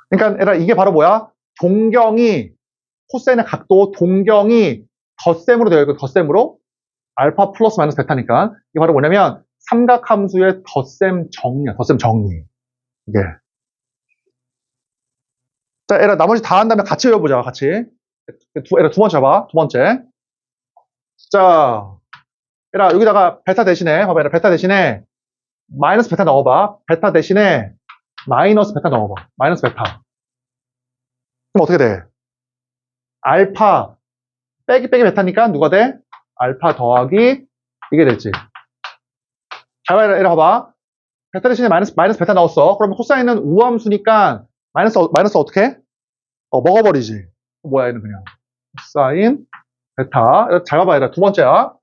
그러니까, 얘들아, 이게 바로 뭐야? 코사인의 각도, 동경이 덧셈으로 되어 있고, 덧셈으로. 알파 플러스 마이너스 베타니까. 이게 바로 뭐냐면, 삼각함수의 덧셈 정리야, 덧셈 정리. 이게. 자, 얘들아, 나머지 다 한 다음에 같이 외워보자, 같이. 얘들아, 두 번째 봐봐, 두 번째. 자, 얘들아, 여기다가 베타 대신에, 봐봐, 얘들아, 베타 대신에, 마이너스 베타 넣어봐. 베타 대신에, 마이너스 베타 넣어봐. 마이너스 베타. 그럼 어떻게 돼? 알파, 빼기 베타니까 누가 돼? 알파 더하기, 이게 됐지. 자, 얘들아, 봐봐. 베타 대신에 마이너스 베타 넣었어. 그러면 코사인은 우함수니까, 마이너스 어떻게? 먹어버리지. 뭐야, 얘는 그냥. 코사인, 베타. 잘 봐봐, 얘들아. 두 번째야.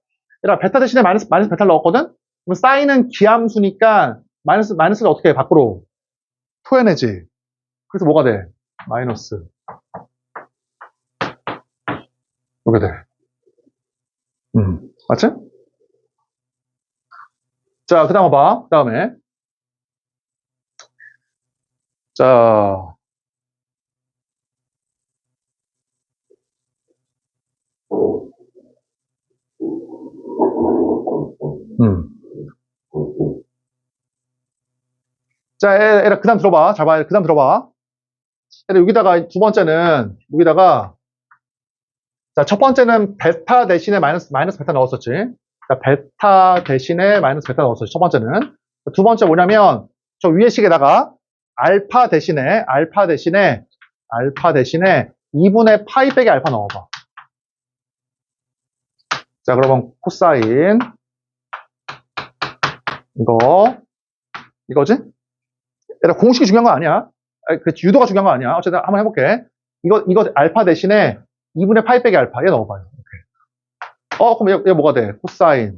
얘들아, 베타 대신에 마이너스 베타를 넣었거든? 그럼 사인은 기함수니까, 마이너스를 어떻게 해? 밖으로 토해내지. 그래서 뭐가 돼? 마이너스. 이렇게 돼. 맞지? 자, 그 다음 봐봐. 그 다음에. 자. 자, 얘들아, 그 다음 들어봐. 잘 봐. 그 다음 들어봐. 얘들아, 여기다가, 두 번째는, 여기다가, 자, 첫 번째는 베타 대신에 마이너스 베타 넣었었지. 자, 베타 대신에 마이너스 베타 넣었었지. 첫 번째는. 두 번째 뭐냐면, 저 위에 식에다가, 알파 대신에 2분의 파이 빼기 알파 넣어봐. 자, 그러면 코사인. 이거지? 얘들아, 공식이 중요한 거 아니야. 그 유도가 중요한 거 아니야. 어쨌든 한번 해볼게. 이거 알파 대신에 2분의 파이 빼기 알파. 얘 넣어봐요. 이렇게. 그럼 얘 뭐가 돼? 코사인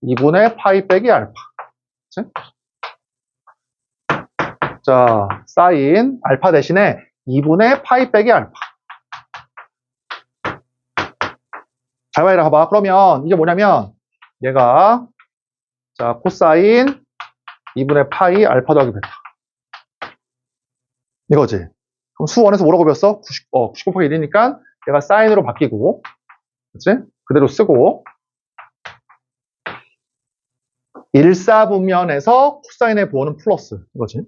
2분의 파이 빼기 알파. 그치? 자, 사인 알파 대신에 2분의 파이 빼기 알파. 잘 봐봐. 그러면 이게 뭐냐면 얘가 자 코사인 2분의 파이 알파 더하기 베타. 이거지. 그럼 수원에서 뭐라고 배웠어? 90 곱하기 1이니까 얘가 사인으로 바뀌고, 그치? 그대로 쓰고, 1사분면에서 코사인의 부호는 플러스. 이거지.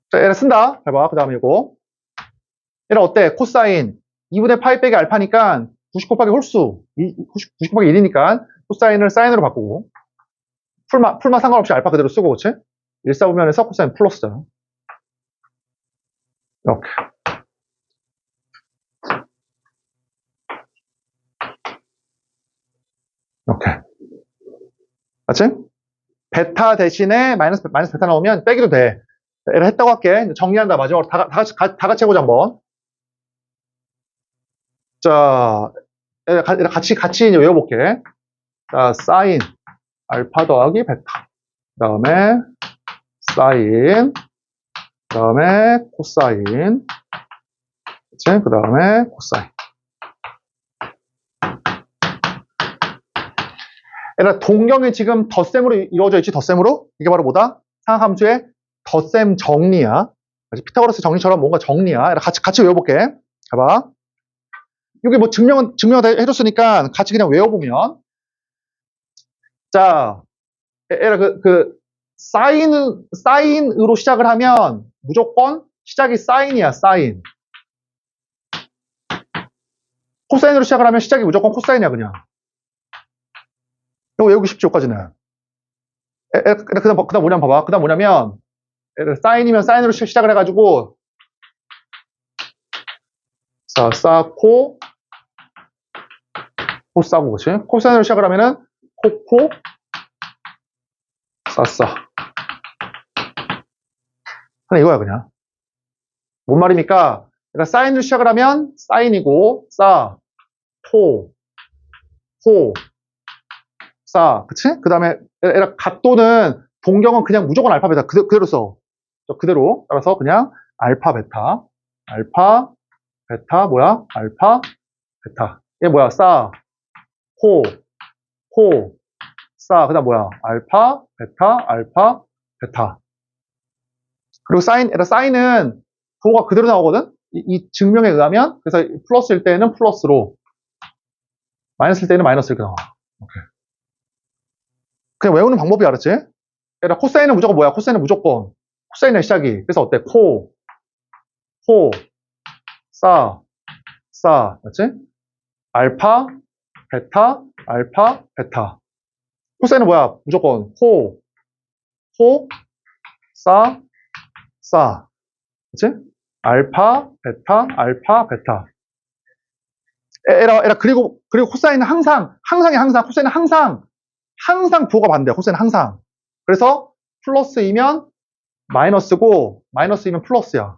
자, 얘를 쓴다. 잘 봐. 그 다음에 이거. 얘는 어때? 코사인. 2분의 파이 빼기 알파니까 90 곱하기 홀수. 90 곱하기 1이니까 코사인을 사인으로 바꾸고. 풀마 상관없이 알파 그대로 쓰고, 그치? 1사분면에서 코사인 플러스잖아. 이렇게. 이렇게. 맞지? 베타 대신에 마이너스 베타 나오면 빼기도 돼. 얘를 했다고 할게. 정리한다. 마지막으로 다 같이 해보자, 한번. 자, 얘를 같이 이제 외워볼게. 자, 사인 알파 더하기 베타. 그 다음에 사인. 그 다음에 코사인. 그치? 그 다음에 코사인. 얘들아, 동경이 지금 덧셈으로 이루어져 있지, 덧셈으로? 이게 바로 뭐다? 상학함수의 덧셈 정리야. 피타고라스 정리처럼 뭔가 정리야. 얘들아, 같이 외워볼게. 봐봐. 여기 뭐 증명은 해줬으니까 같이 그냥 외워보면. 자, 얘들아, 사인으로 시작을 하면 무조건 시작이 사인이야, 사인. 코사인으로 시작을 하면 시작이 무조건 코사인이야, 그냥. 이거 외우기 쉽지, 여기까지는. 그 다음 뭐냐면 봐봐. 그 다음 뭐냐면, 사인이면 사인으로 시작을 해가지고, 코 싸고, 그치? 코사인으로 시작을 하면은, 코, 싸. 그냥 이거야, 그냥. 뭔 말입니까? 그러니까 사인으로 시작을 하면, 사인이고, 코, 싸. 그치? 그 다음에, 각도는, 동경은 그냥 무조건 알파, 베타. 그대로 써. 그대로. 따라서 그냥, 알파, 베타. 알파, 베타. 얘 뭐야? 코, 싸. 그 다음 뭐야? 알파, 베타. 그리고 사인은 부호가 그대로 나오거든? 이 증명에 의하면. 그래서 플러스일 때는 플러스로, 마이너스일 때는 마이너스 이렇게 나와. 오케이. 그냥 외우는 방법이 알았지? 얘들아, 코사인은 무조건 뭐야? 코사인은 무조건. 코사인의 시작이. 그래서 어때? 코, 싸. 맞지? 알파, 베타. 코사인은 뭐야? 무조건 코, 싸. 그치? 알파, 베타. 그리고 코사인은 항상이야. 코사인은 항상 부호가 반대야. 코사인은 항상. 그래서 플러스이면 마이너스고, 마이너스이면 플러스야.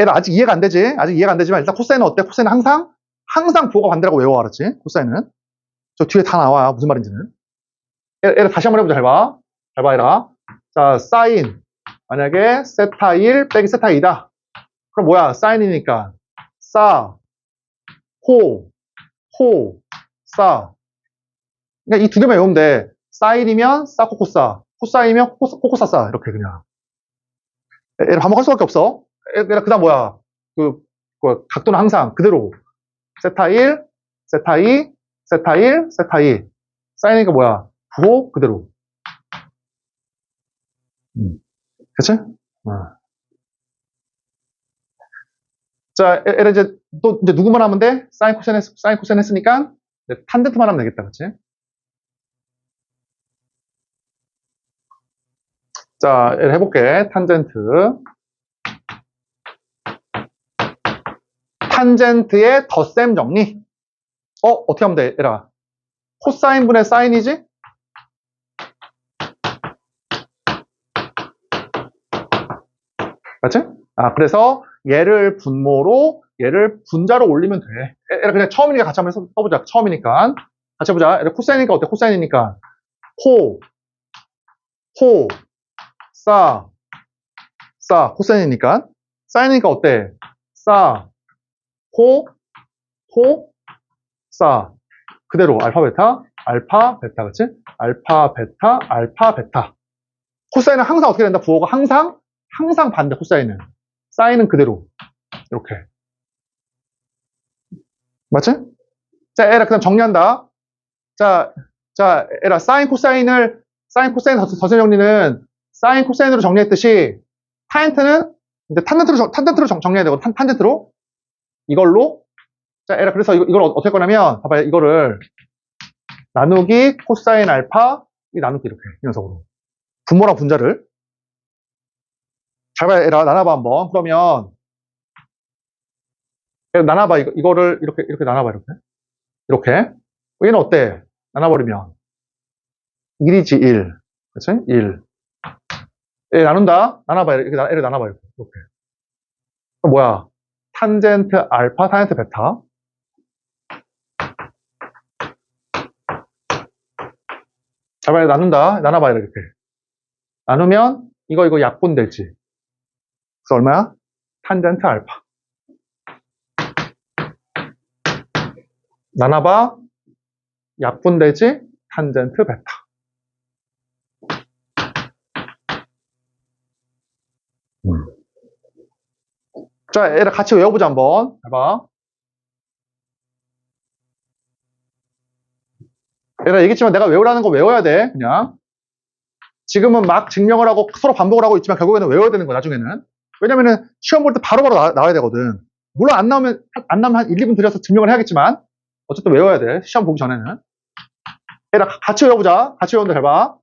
아직 이해가 안 되지? 아직 이해가 안 되지만 일단 코사인은 어때? 코사인은 항상 부호가 반대라고 외워, 알았지? 코사인은. 저 뒤에 다 나와요. 무슨 말인지는. 다시 한번 해보자. 잘 봐, 얘라. 자, 사인. 만약에 세타 1 빼기 세타 2다. 그럼 뭐야? 사인이니까. 코, 싸. 그러니까 이 두 개만 외우면 돼. 사인이면 싸코코싸. 코사인이면 코코싸싸. 이렇게 그냥. 얘를 반복할 수밖에 없어. 그 다음 뭐야? 각도는 항상 그대로. 세타 1, 세타 2, 세타 1, 세타 2. 사인이니까 뭐야? 부호 그대로. 그치? 자, 이제 누구만 하면 돼? 사인 코사인 했으니까 탄젠트만 하면 되겠다. 그치? 자, 해볼게. 탄젠트의 덧셈 정리. 어떻게 하면 돼? 얘라. 코사인분의 사인이지? 맞지? 그래서 얘를 분모로, 얘를 분자로 올리면 돼. 얘라 그냥 처음이니까 같이 한번 써보자. 처음이니까. 같이 해보자. 얘라 코사인이니까 어때? 코사인이니까. 싸. 코사인이니까. 사인이니까 어때? 싸. 싸. 그대로 알파, 베타. 알파, 베타, 그치? 알파, 베타, 알파, 베타. 코사인은 항상 어떻게 된다? 부호가 항상 반대, 코사인은. 사인은 그대로. 이렇게. 맞지? 자, 에라, 그다음 정리한다. 자, 에라, 사인, 코사인 덧셈 정리는 사인, 코사인으로 정리했듯이, 타젠트는 이제 탄젠트로 정리해야 되고, 탄젠트로. 이걸로. 자, 에라, 그래서 이걸 어떻게 할 거냐면, 봐봐요. 이거를 나누기 코사인 알파, 이 나누기 이렇게. 이 녀석으로. 분모랑 분자를. 잘 봐요. 에라, 나눠봐, 한번. 그러면, 나눠봐. 이거를 이렇게 나눠봐, 이렇게. 이렇게. 얘는 어때? 나눠버리면. 1이지, 1. 그치? 1. 얘 나눈다. 나눠봐. 얘를 나눠봐. 이렇게. 그럼 뭐야? 탄젠트 알파, 탄젠트 베타. 잘 봐요. 나눈다. 나눠봐. 이렇게. 나누면, 이거 약분 되지. 그래서 얼마야? 탄젠트 알파. 나눠봐. 약분 되지? 탄젠트 베타. 자, 얘를 같이 외워보자, 한번. 해봐. 얘들아, 얘기했지만 내가 외우라는 거 외워야 돼, 그냥. 지금은 막 증명을 하고 서로 반복을 하고 있지만 결국에는 외워야 되는 거야, 나중에는. 왜냐면은 시험 볼 때 바로바로 나와야 되거든. 물론 안 나오면 한 1, 2분 들여서 증명을 해야겠지만 어쨌든 외워야 돼, 시험 보기 전에는. 얘들아, 같이 외워보자. 같이 외우는데 잘 봐.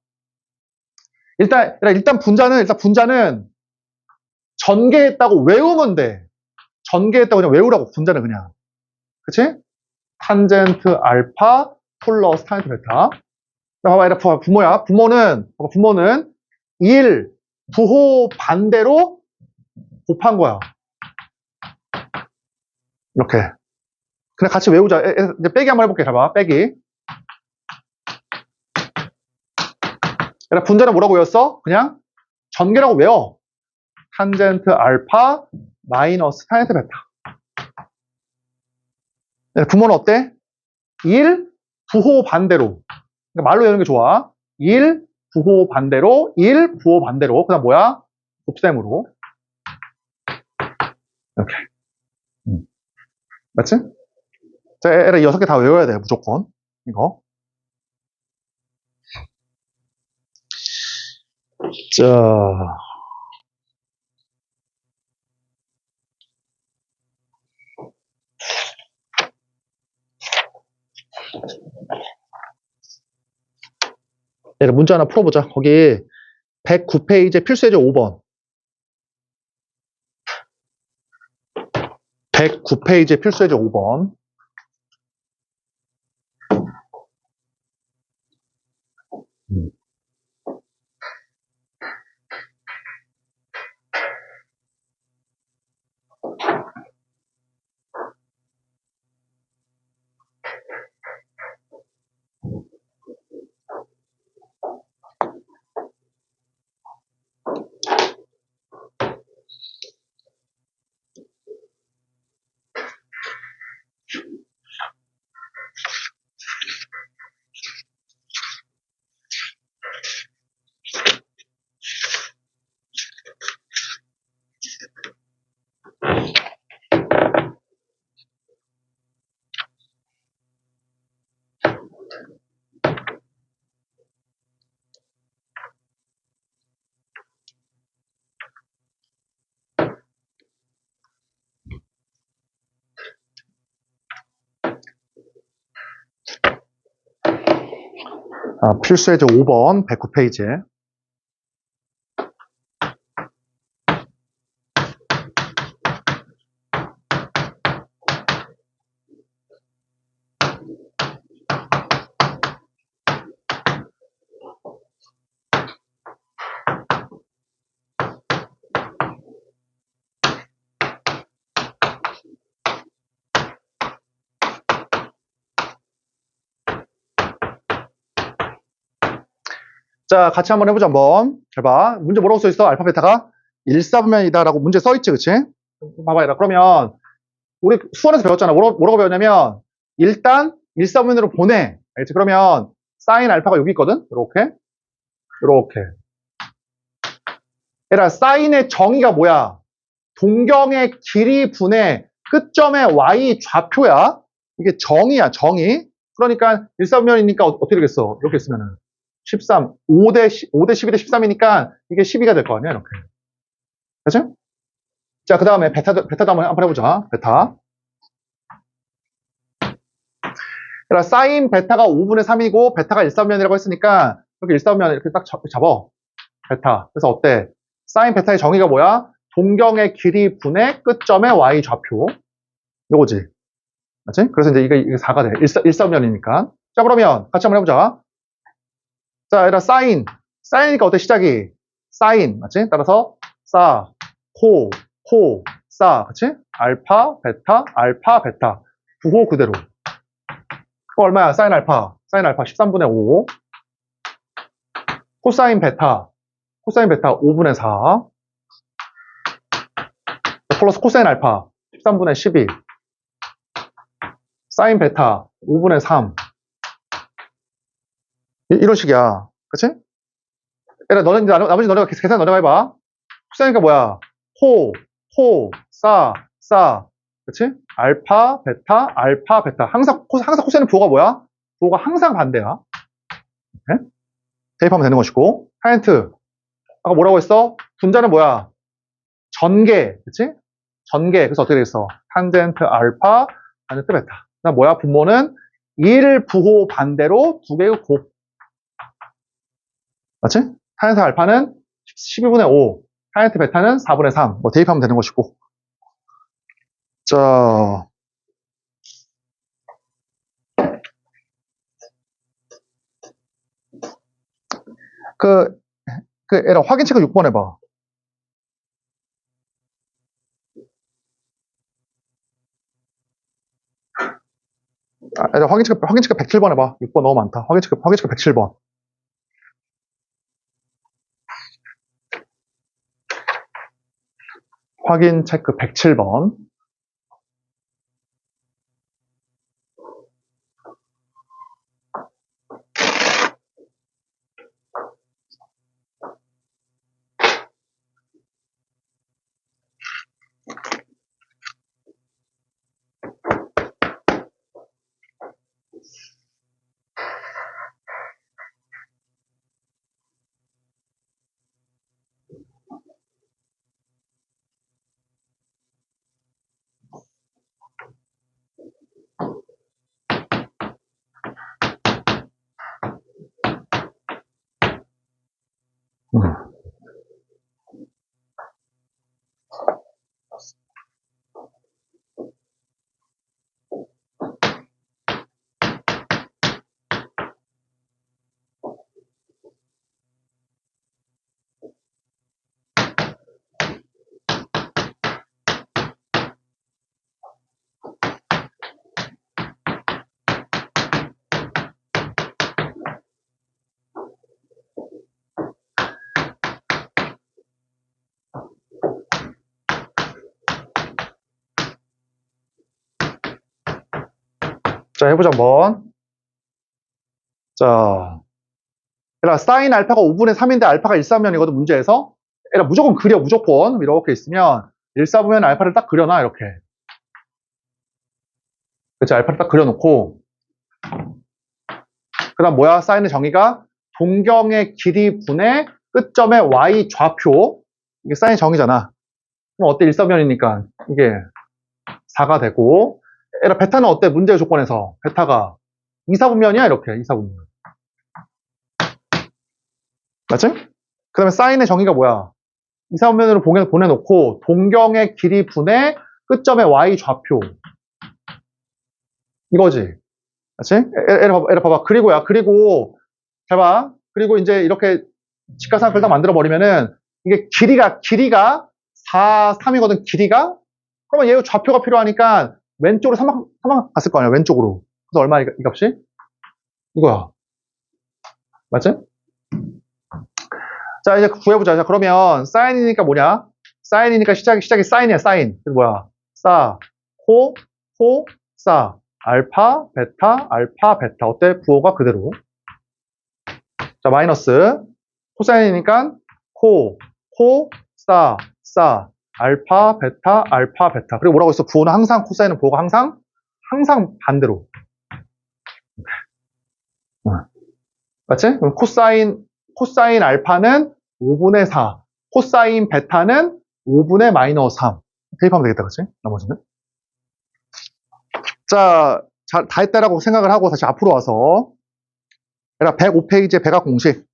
일단 분자는 전개했다고 외우면 돼. 전개했다고 그냥 외우라고, 분자는 그냥. 그치? 탄젠트 알파 플러스 탄젠트 베타. 봐봐, 얘들아, 부모야. 부모는 1, 부호 반대로 곱한 거야. 이렇게. 그냥 같이 외우자. 이제 빼기 한번 해볼게. 잘 봐. 빼기. 얘들아, 분자는 뭐라고 외웠어? 그냥 전개라고 외워. 탄젠트 알파 마이너스 탄젠트 베타. 부모는 어때? 1, 부호 반대로. 그러니까 말로 외우는 게 좋아. 1, 부호 반대로, 1, 부호 반대로. 그 다음 뭐야? 곱셈으로. 이렇게. 맞지? 자, 얘를 6개 다 외워야 돼, 무조건. 이거. 자. 얘를 문제 하나 풀어보자. 거기 109페이지 필수예제 5번. 109페이지 필수예제 5번. 필수예제 5번 109페이지에. 자, 같이 한번 해보자, 한번. 잘 봐. 문제 뭐라고 써있어? 알파, 베타가 1사분면이다 라고 문제 써있지, 그치? 봐봐, 얘들아. 그러면, 우리 수원에서 배웠잖아. 뭐라고 배웠냐면, 일단 1사분면으로 보내. 알겠지? 그러면 사인 알파가 여기 있거든? 이렇게. 얘들아, 사인의 정의가 뭐야? 동경의 길이 분의 끝점의 y 좌표야. 이게 정의야, 정의. 그러니까 1사분면이니까 어떻게 되겠어? 이렇게 쓰면은 13, 5대 12대 13이니까 이게 12가 될 거 아니야, 이렇게. 그치? 자, 그 다음에 베타도 한번 해보자. 베타. 그러니까 사인 베타가 5분의 3이고 베타가 1사분면이라고 했으니까 이렇게 1사분면 이렇게 딱 잡아. 베타. 그래서 어때? 사인 베타의 정의가 뭐야? 동경의 길이 분의 끝점의 y 좌표. 요거지. 맞지? 그래서 이제 이게 4가 돼. 1사분면이니까. 자, 그러면 같이 한번 해보자. 자, 얘들아, 사인이니까 어때? 시작이? 사인. 맞지? 따라서 사, 코, 사. 그치? 알파, 베타. 부호 그대로. 그거 얼마야? 사인 알파 13분의 5. 코사인 베타 5분의 4. 플러스 코사인 알파 13분의 12. 사인 베타 5분의 3. 이런 식이야. 그치? 얘들아, 나머지 너네가 계산 너네가 해봐. 코사인이니까 뭐야? 사. 그치? 알파, 베타. 항상 코사인 부호가 뭐야? 부호가 항상 반대야. 네? 대입하면 되는 것이고. 타젠트. 아까 뭐라고 했어? 분자는 뭐야? 전개. 그치? 전개. 그래서 어떻게 되겠어? 탄젠트 알파, 탄젠트 베타. 그다음 뭐야? 분모는 1 부호 반대로 2개의 곱. 맞지? 탄젠트 알파는 12분의 5. 탄젠트 베타는 4분의 3. 뭐 대입하면 되는 것이고. 자. 얘랑 확인 체크 6번 해봐. 얘랑 확인 체크 107번 해봐. 6번 너무 많다. 확인 체크 107번. 확인 체크 107번. 자, 해보자, 한번. 자, 얘들아, 사인 알파가 5분의 3인데 알파가 1사분면이거든, 문제에서. 얘들아, 무조건 그려, 무조건. 이렇게 있으면 1사분면 알파를 딱 그려놔, 이렇게. 그치, 알파를 딱 그려놓고. 그 다음 뭐야? 사인의 정의가 동경의 길이 분의 끝점의 y 좌표. 이게 사인 정의잖아. 그럼 어때? 1사분면이니까 이게 4가 되고. 얘들아, 베타는 어때? 문제의 조건에서. 베타가 2사분면이야, 이렇게. 2사분면. 맞지? 그 다음에 사인의 정의가 뭐야? 2사분면으로 보내놓고 동경의 길이 분의 끝점의 y 좌표. 이거지. 맞지? 얘를 봐봐. 그리고 잘 봐. 그리고 이제 이렇게 직각삼각형을 딱 만들어버리면은 이게 길이가 4, 3이거든, 길이가. 그러면 얘 좌표가 필요하니까 왼쪽으로 3만 갔을 거 아니야, 왼쪽으로. 그래서 얼마 이 값이? 이거야. 맞지? 자, 이제 구해보자. 자, 그러면 사인이니까 뭐냐? 사인이니까 시작이 사인이야, 사인. 그래서 뭐야? 사, 코, 사. 알파, 베타, 알파, 베타. 어때? 부호가 그대로. 자, 마이너스. 코사인이니까 코, 싸, 알파, 베타, 알파, 베타. 그리고 뭐라고 했어? 부호는 항상, 코사인은 부호가 항상 반대로. 맞지? 그럼 코사인 알파는 5분의 4. 코사인 베타는 5분의 마이너스 3. 대입하면 되겠다, 그치? 나머지는. 자, 다 했다라고 생각을 하고 다시 앞으로 와서. 105페이지의 백악 공식.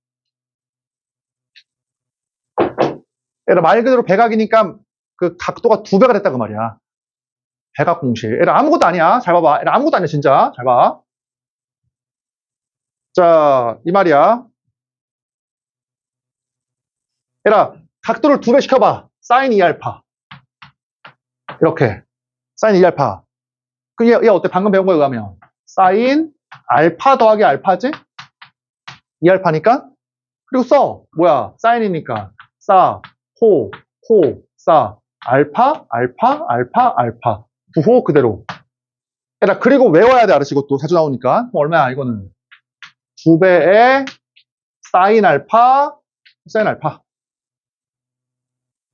말 그대로 백악이니까 그 각도가 2배가 됐다 그 말이야. 백악 공식. 아무것도 아니야. 잘 봐봐. 아무것도 아니야, 진짜. 잘 봐. 자, 이 말이야. 각도를 2배 시켜봐. 사인 2알파. 이렇게. 사인 2알파. 얘 어때? 방금 배운 거에 의하면. 사인 알파 더하기 알파지? 2알파니까? 그리고 써. 뭐야? 사인이니까. 싸. 알파. 부호 그대로. 그리고 외워야 돼, 알았지? 이것도 자주 나오니까. 얼마야, 이거는? 2배의 사인 알파, 사인 알파.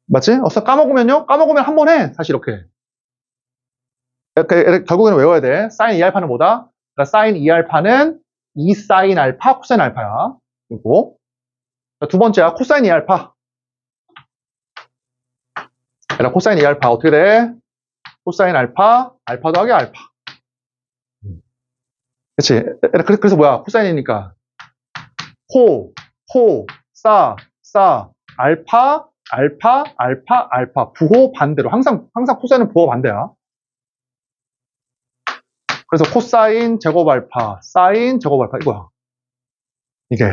맞지? 까먹으면요? 까먹으면 한 번 해. 사실 이렇게. 결국에는 외워야 돼. 사인 2알파는 뭐다? 그러니까 사인 2알파는 2사인 알파, 코사인 알파야. 그리고 두 번째야, 코사인 2알파. 코사인 2알파 어떻게 돼? 코사인 알파 더하기 알파. 그치? 그래서 뭐야? 코사인이니까. 싸. 알파. 부호 반대로. 항상 코사인은 부호 반대야. 그래서 코사인 제곱 알파, 사인 제곱 알파, 이거야. 이게.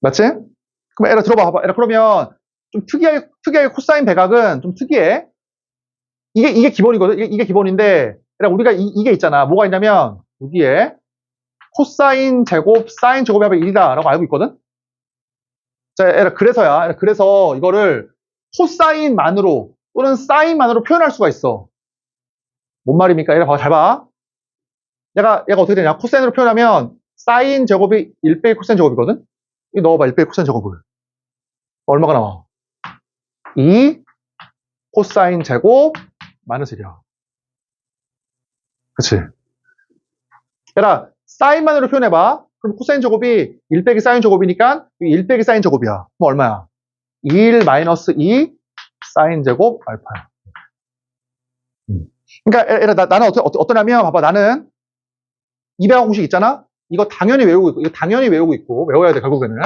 맞지? 그럼 들어봐. 그러면 좀 특이하게 코사인 백악은 좀 특이해. 이게 기본이거든. 이게 기본인데, 우리가 이게 있잖아. 뭐가 있냐면, 여기에 코사인 제곱, 사인 제곱이 합이 1이다 라고 알고 있거든? 자, 그래서 이거를 코사인만으로 또는 사인만으로 표현할 수가 있어. 뭔 말입니까? 잘 봐. 얘가 어떻게 되냐? 코사인으로 표현하면 사인 제곱이 1 빼기 코사인 제곱이거든? 이거 넣어봐. 1 빼기 코사인 제곱을. 얼마가 나와? 2 코사인 제곱 마이너스 1이야. 그치? 사인만으로 표현해봐. 그럼 코사인 제곱이 1 빼기 사인 제곱이니까 1 빼기 사인 제곱이야. 그럼 얼마야? 1 마이너스 2 사인 제곱 알파야. 그러니까 나는 어떠냐면 봐봐. 나는 200 공식 있잖아? 이거 당연히 외우고 있고 외워야 돼 결국에는.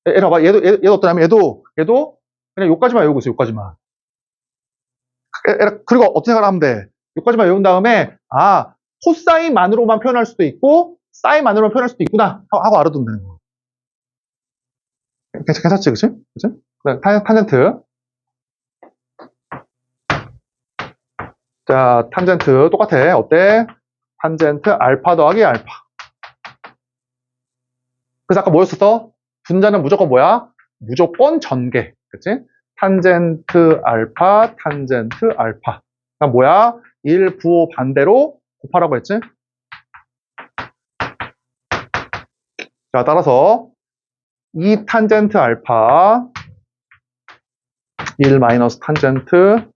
봐봐. 얘도 어떠냐면 얘도 그냥 요까지만 외우고 있어. 요까지만. 그리고 어떻게 생각을 하면 돼? 요까지만 외운 다음에 코사인만으로만 표현할 수도 있고 사인만으로만 표현할 수도 있구나 하고 알아두면 되는 거야. 괜찮지? 그치? 탄젠트. 자, 탄젠트 똑같아. 어때? 탄젠트 알파 더하기 알파. 그래서 아까 뭐였었어? 분자는 무조건 뭐야? 무조건 전개. 그치? 탄젠트 알파. 그러니까 뭐야? 1 부호 반대로 곱하라고 했지? 자, 따라서 2 탄젠트 알파 1 마이너스 탄젠트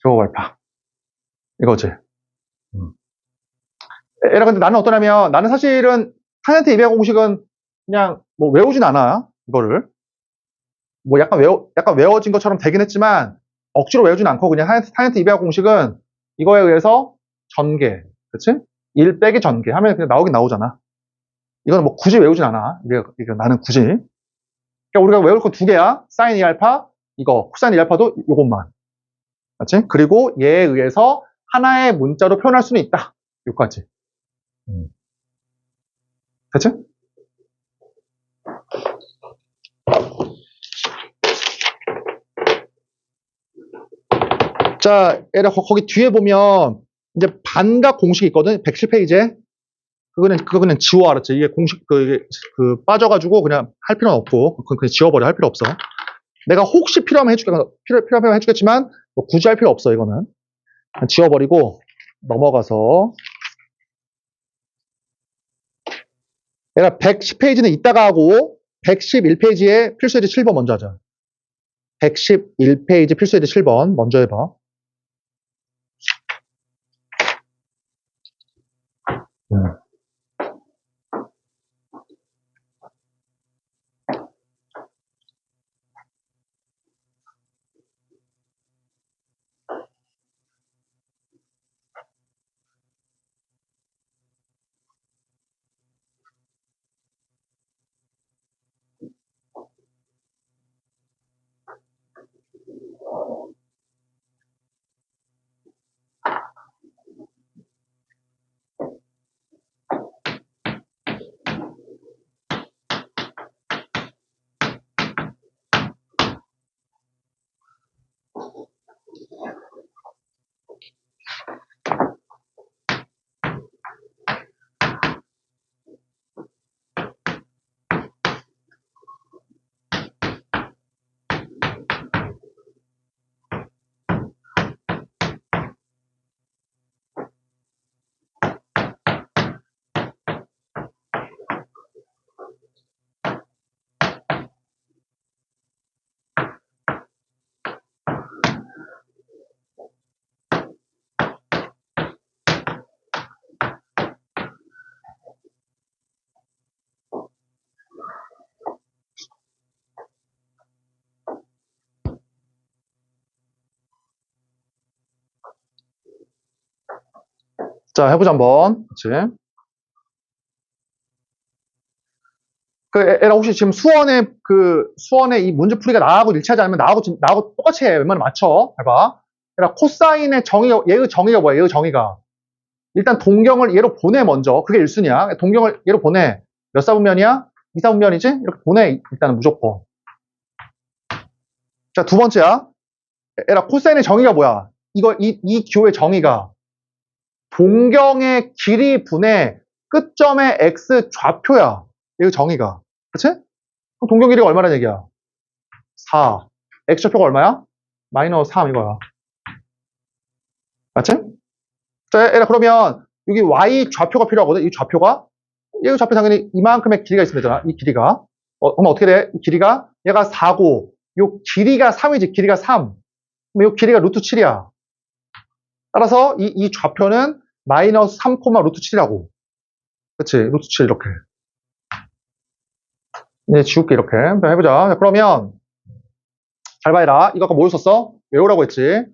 제곱 알파. 이거지. 근데 나는 어떠냐면, 나는 사실은 탄젠트 200 공식은 그냥 뭐 외우진 않아. 이거를. 뭐 약간 외워진 것처럼 되긴 했지만, 억지로 외우진 않고, 그냥 탄젠트 200 공식은 이거에 의해서 전개. 그치? 1 빼기 전개 하면 그냥 나오긴 나오잖아. 이거는 뭐 굳이 외우진 않아. 이게 나는 굳이. 그러니까 우리가 외울 건 2개야. 사인 2알파, 이거. 코사인 2알파도 이것만. 맞지? 그리고 얘에 의해서 하나의 문자로 표현할 수는 있다. 여기까지. 됐지? 자, 거기 뒤에 보면 이제 반각 공식이 있거든. 107페이지에. 그거 그냥 지워, 알았지? 이게 공식 빠져가지고 그냥 할 필요는 없고 그냥 지워버려. 할 필요 없어. 내가 혹시 필요하면 해주겠지만 뭐 굳이 할 필요 없어. 이거는 지워버리고 넘어가서 얘가 110페이지는 이따가 하고 111페이지에 필수예제 7번 먼저 하자. 111페이지 필수예제 7번 먼저 해봐. 자, 해보자 한번. 그치? 에라 혹시 지금 수원에 이 문제 풀이가 나하고 일치하지 않으면 나하고 똑같이 해. 웬만하면 맞춰. 해봐. 에라 코사인의 얘의 정의가 뭐야? 얘의 정의가. 일단 동경을 얘로 보내 먼저. 그게 1순위야. 동경을 얘로 보내. 몇 사분면이야? 2사분면이지? 이렇게 보내. 일단은 무조건. 자, 두 번째야. 에라 코사인의 정의가 뭐야? 이 기호의 정의가 동경의 길이 분의 끝점의 x 좌표야. 얘의 정의가. 그치? 그럼 동경 길이가 얼마란 얘기야? 4. x 좌표가 얼마야? 마이너스 3 이거야. 맞지? 자, 얘라 그러면 여기 y 좌표가 필요하거든. 이 좌표가 얘 좌표 당연히 이만큼의 길이가 있으면 되잖아. 이 길이가. 그러면 어떻게 돼? 이 길이가 얘가 4고 요 길이가 3이지. 길이가 3. 그럼 요 길이가 루트 7이야. 따라서 이 좌표는 마이너스 3, 루트 7이라고. 그치? 루트 7 이렇게. 이제 지울게 이렇게. 한번 해보자. 자, 그러면 잘 봐라. 이거 아까 뭘 썼어? 외우라고 했지.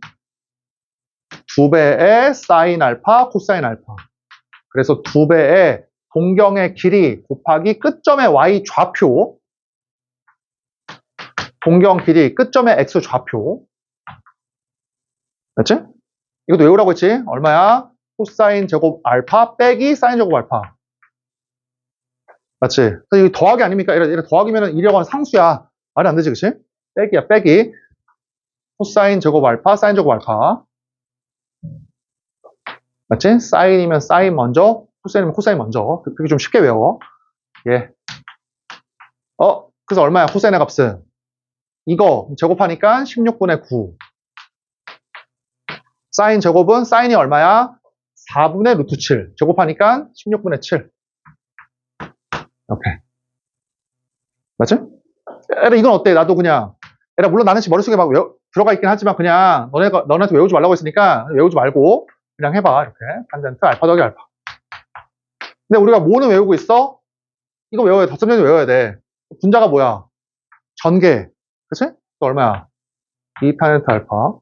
2배의 사인 알파, 코사인 알파. 그래서 2배의 동경의 길이 곱하기 끝점의 y 좌표. 동경 길이 끝점의 x 좌표. 맞지? 이것도 외우라고 했지? 얼마야? 코사인 제곱 알파 빼기 사인 제곱 알파. 맞지? 이게 더하기 아닙니까? 이래 더하기면 이려고 하는 상수야. 말이 안 되지, 그치? 빼기야, 빼기. 코사인 제곱 알파, 사인 제곱 알파. 맞지? 사인이면 사인 먼저, 코사인이면 코사인 먼저. 그게 좀 쉽게 외워. 예. 그래서 얼마야? 코사인의 값은? 이거 제곱하니까 16분의 9. 사인 제곱은 사인이 얼마야? 4분의 루트 7. 제곱하니까 16분의 7. 이렇게. 맞지? 에라 이건 어때? 나도 그냥 에라 물론 나는 지금 머릿속에 막 들어가 있긴 하지만 그냥 너네한테 외우지 말라고 했으니까 외우지 말고 그냥 해봐. 이렇게. 탄젠트 알파 더하기 알파. 근데 우리가 뭐는 외우고 있어? 이거 외워야 돼. 덧셈전도 외워야 돼. 분자가 뭐야? 전개. 그치? 또 얼마야? 2 탄젠트 알파.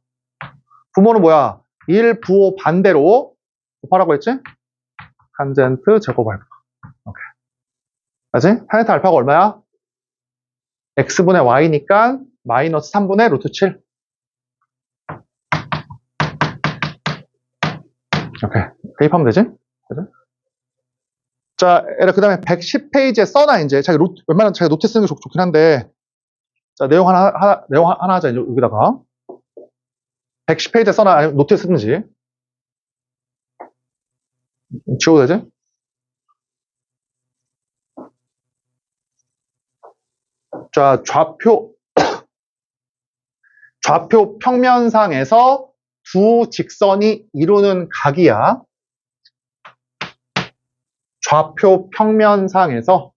부모는 뭐야? 1 부호 반대로 곱하라고 했지? 탄젠트 제곱 알파. 오케이. 맞지? 탄젠트 알파가 얼마야? x분의 y니까 마이너스 3분의 루트 7. 오케이. 대입하면 되지? 그죠? 자, 그 다음에 110페이지에 써놔, 이제. 웬만하면 자기 노트 쓰는 게 좋긴 한데. 자, 내용 하나 하자, 이제 여기다가. 110페이지에 써놔, 아니면 노트에 쓰든지. 지워도 되지? 자, 좌표 평면상에서 두 직선이 이루는 각이야. 좌표 평면상에서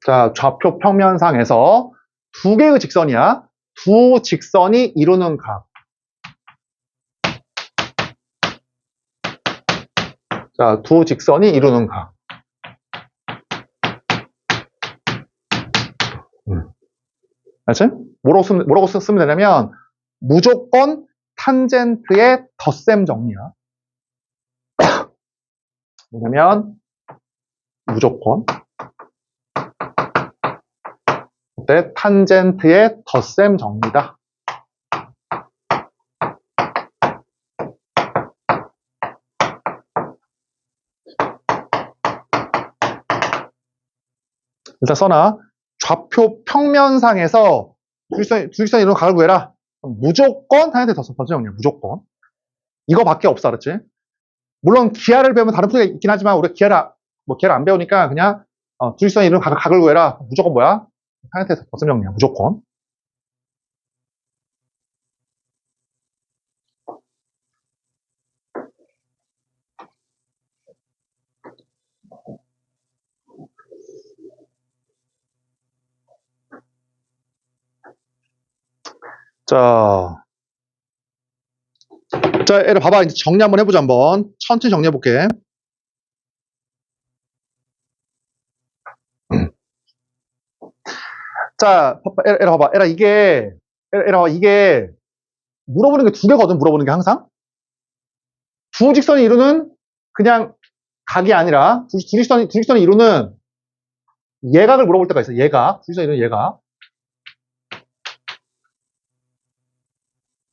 자, 좌표 평면상에서 두 개의 직선이야. 두 직선이 이루는 각. 자, 두 직선이 이루는 각. 알지? 뭐라고 쓰면 되냐면 무조건 탄젠트의 덧셈 정리야. 뭐냐면 무조건 탄젠트의 덧셈 정리다. 일단 써놔. 좌표 평면상에서 두 직선이 이루는 각을 구해라. 무조건 탄젠트의 덧셈 정리야. 무조건. 이거밖에 없어. 알았지? 물론 기하를 배우면 다른 풀이가 있긴 하지만 우리가 기하를 안 배우니까 그냥 두 직선이 이루는 각을 구해라. 무조건 뭐야? 탄젠트의 덧셈 정리야. 무조건. 자, 얘를 봐봐. 이제 정리 한번 해보자, 한번. 천천히 정리해볼게. 자, 얘를 봐봐. 얘를 봐봐. 이게, 물어보는 게 두 개거든, 물어보는 게 항상. 두 직선이 이루는 그냥 각이 아니라, 두 직선이 이루는 예각을 물어볼 때가 있어, 예각. 두 직선이 이루는 예각.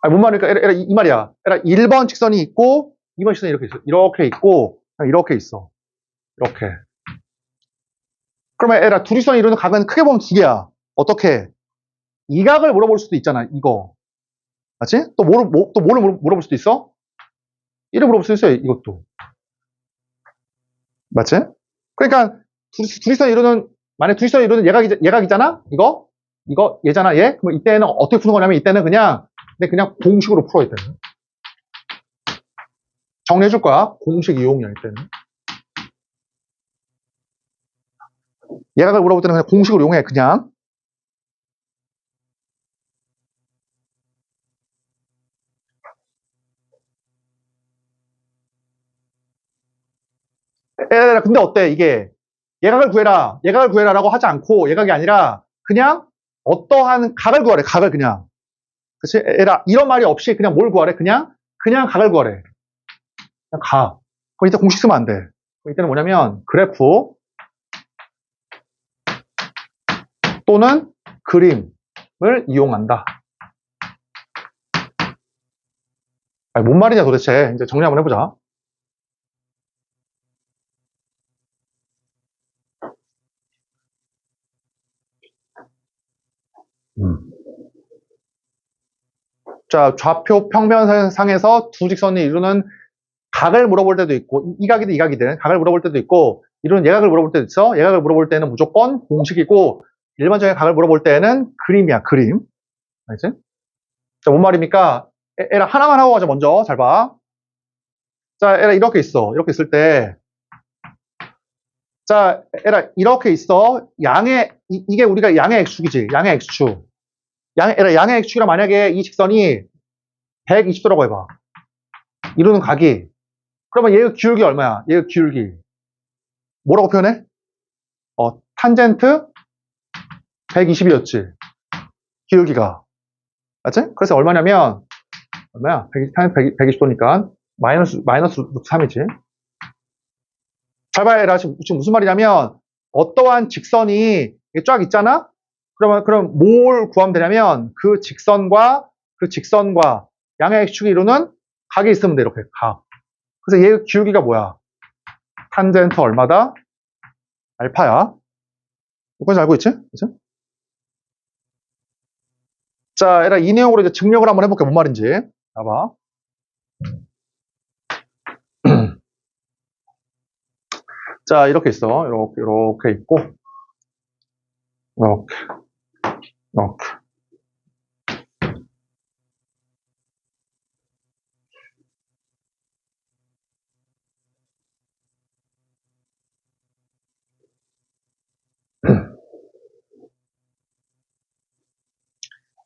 아니, 뭔 말일까? 이 말이야. 1번 직선이 있고, 2번 직선이 이렇게 있어. 이렇게 있고, 이렇게 있어. 이렇게. 그러면 두 직선이 이루는 각은 크게 보면 두 개야. 어떻게? 이 각을 물어볼 수도 있잖아, 이거. 맞지? 또 뭐를 물어볼 수도 있어? 이를 물어볼 수도 있어요, 이것도. 맞지? 그러니까, 두 직선이 이루는, 만약 두 직선이 이루는 예각이잖아? 이거 얘잖아, 얘? 그럼 이때는 어떻게 푸는 거냐면, 이때는 그냥 공식으로 풀어, 이때는. 정리해줄 거야. 공식 이용이야, 이때는. 예각을 물어볼 때는 그냥 공식으로 이용해, 그냥. 근데 어때, 이게? 예각을 구해라라고 하지 않고, 예각이 아니라, 그냥, 어떠한 각을 구하래, 각을 그냥. 그치? 이런 말이 없이 그냥 뭘 구하래? 그냥 각을 구하래. 그냥 각. 그럼 이때 공식 쓰면 안 돼. 이때는 뭐냐면, 그래프, 또는 그림을 이용한다. 아니, 뭔 말이냐 도대체. 이제 정리 한번 해보자. 자, 좌표 평면상에서 두 직선이 이루는 각을 물어볼 때도 있고, 이 각이든 이 각이든 각을 물어볼 때도 있고, 이루는 예각을 물어볼 때도 있어. 예각을 물어볼 때는 무조건 공식이고, 일반적인 각을 물어볼 때는 그림이야, 그림. 알지? 자, 뭔 말입니까? 에라 하나만 하고 가자, 먼저. 잘 봐. 자, 에라 이렇게 있어. 이렇게 있을 때. 자, 에라 이렇게 있어. 이게 우리가 양의 X축이지. 양의 X축. 양의 X축이라 만약에 이 직선이 120도라고 해봐. 이루는 각이. 그러면 얘의 기울기 얼마야? 얘의 기울기. 뭐라고 표현해? 탄젠트 120이었지. 기울기가. 맞지? 그래서 얼마냐면, 얼마야? 120도니까, 마이너스 루트 3이지. 잘 봐야 지금 무슨 말이냐면, 어떠한 직선이 쫙 있잖아? 그럼 뭘 구하면 되냐면, 그 직선과 양의 X축이 이루는 각이 있으면 돼, 이렇게. 각. 그래서 얘의 기울기가 뭐야? 탄젠트 얼마다? 알파야. 여기까지 알고 있지? 그치? 자, 얘들아, 이 내용으로 이제 증명을 한번 해볼게. 뭔 말인지. 봐봐. 자, 이렇게 있어. 이렇게 있고. 이렇게, 이렇게.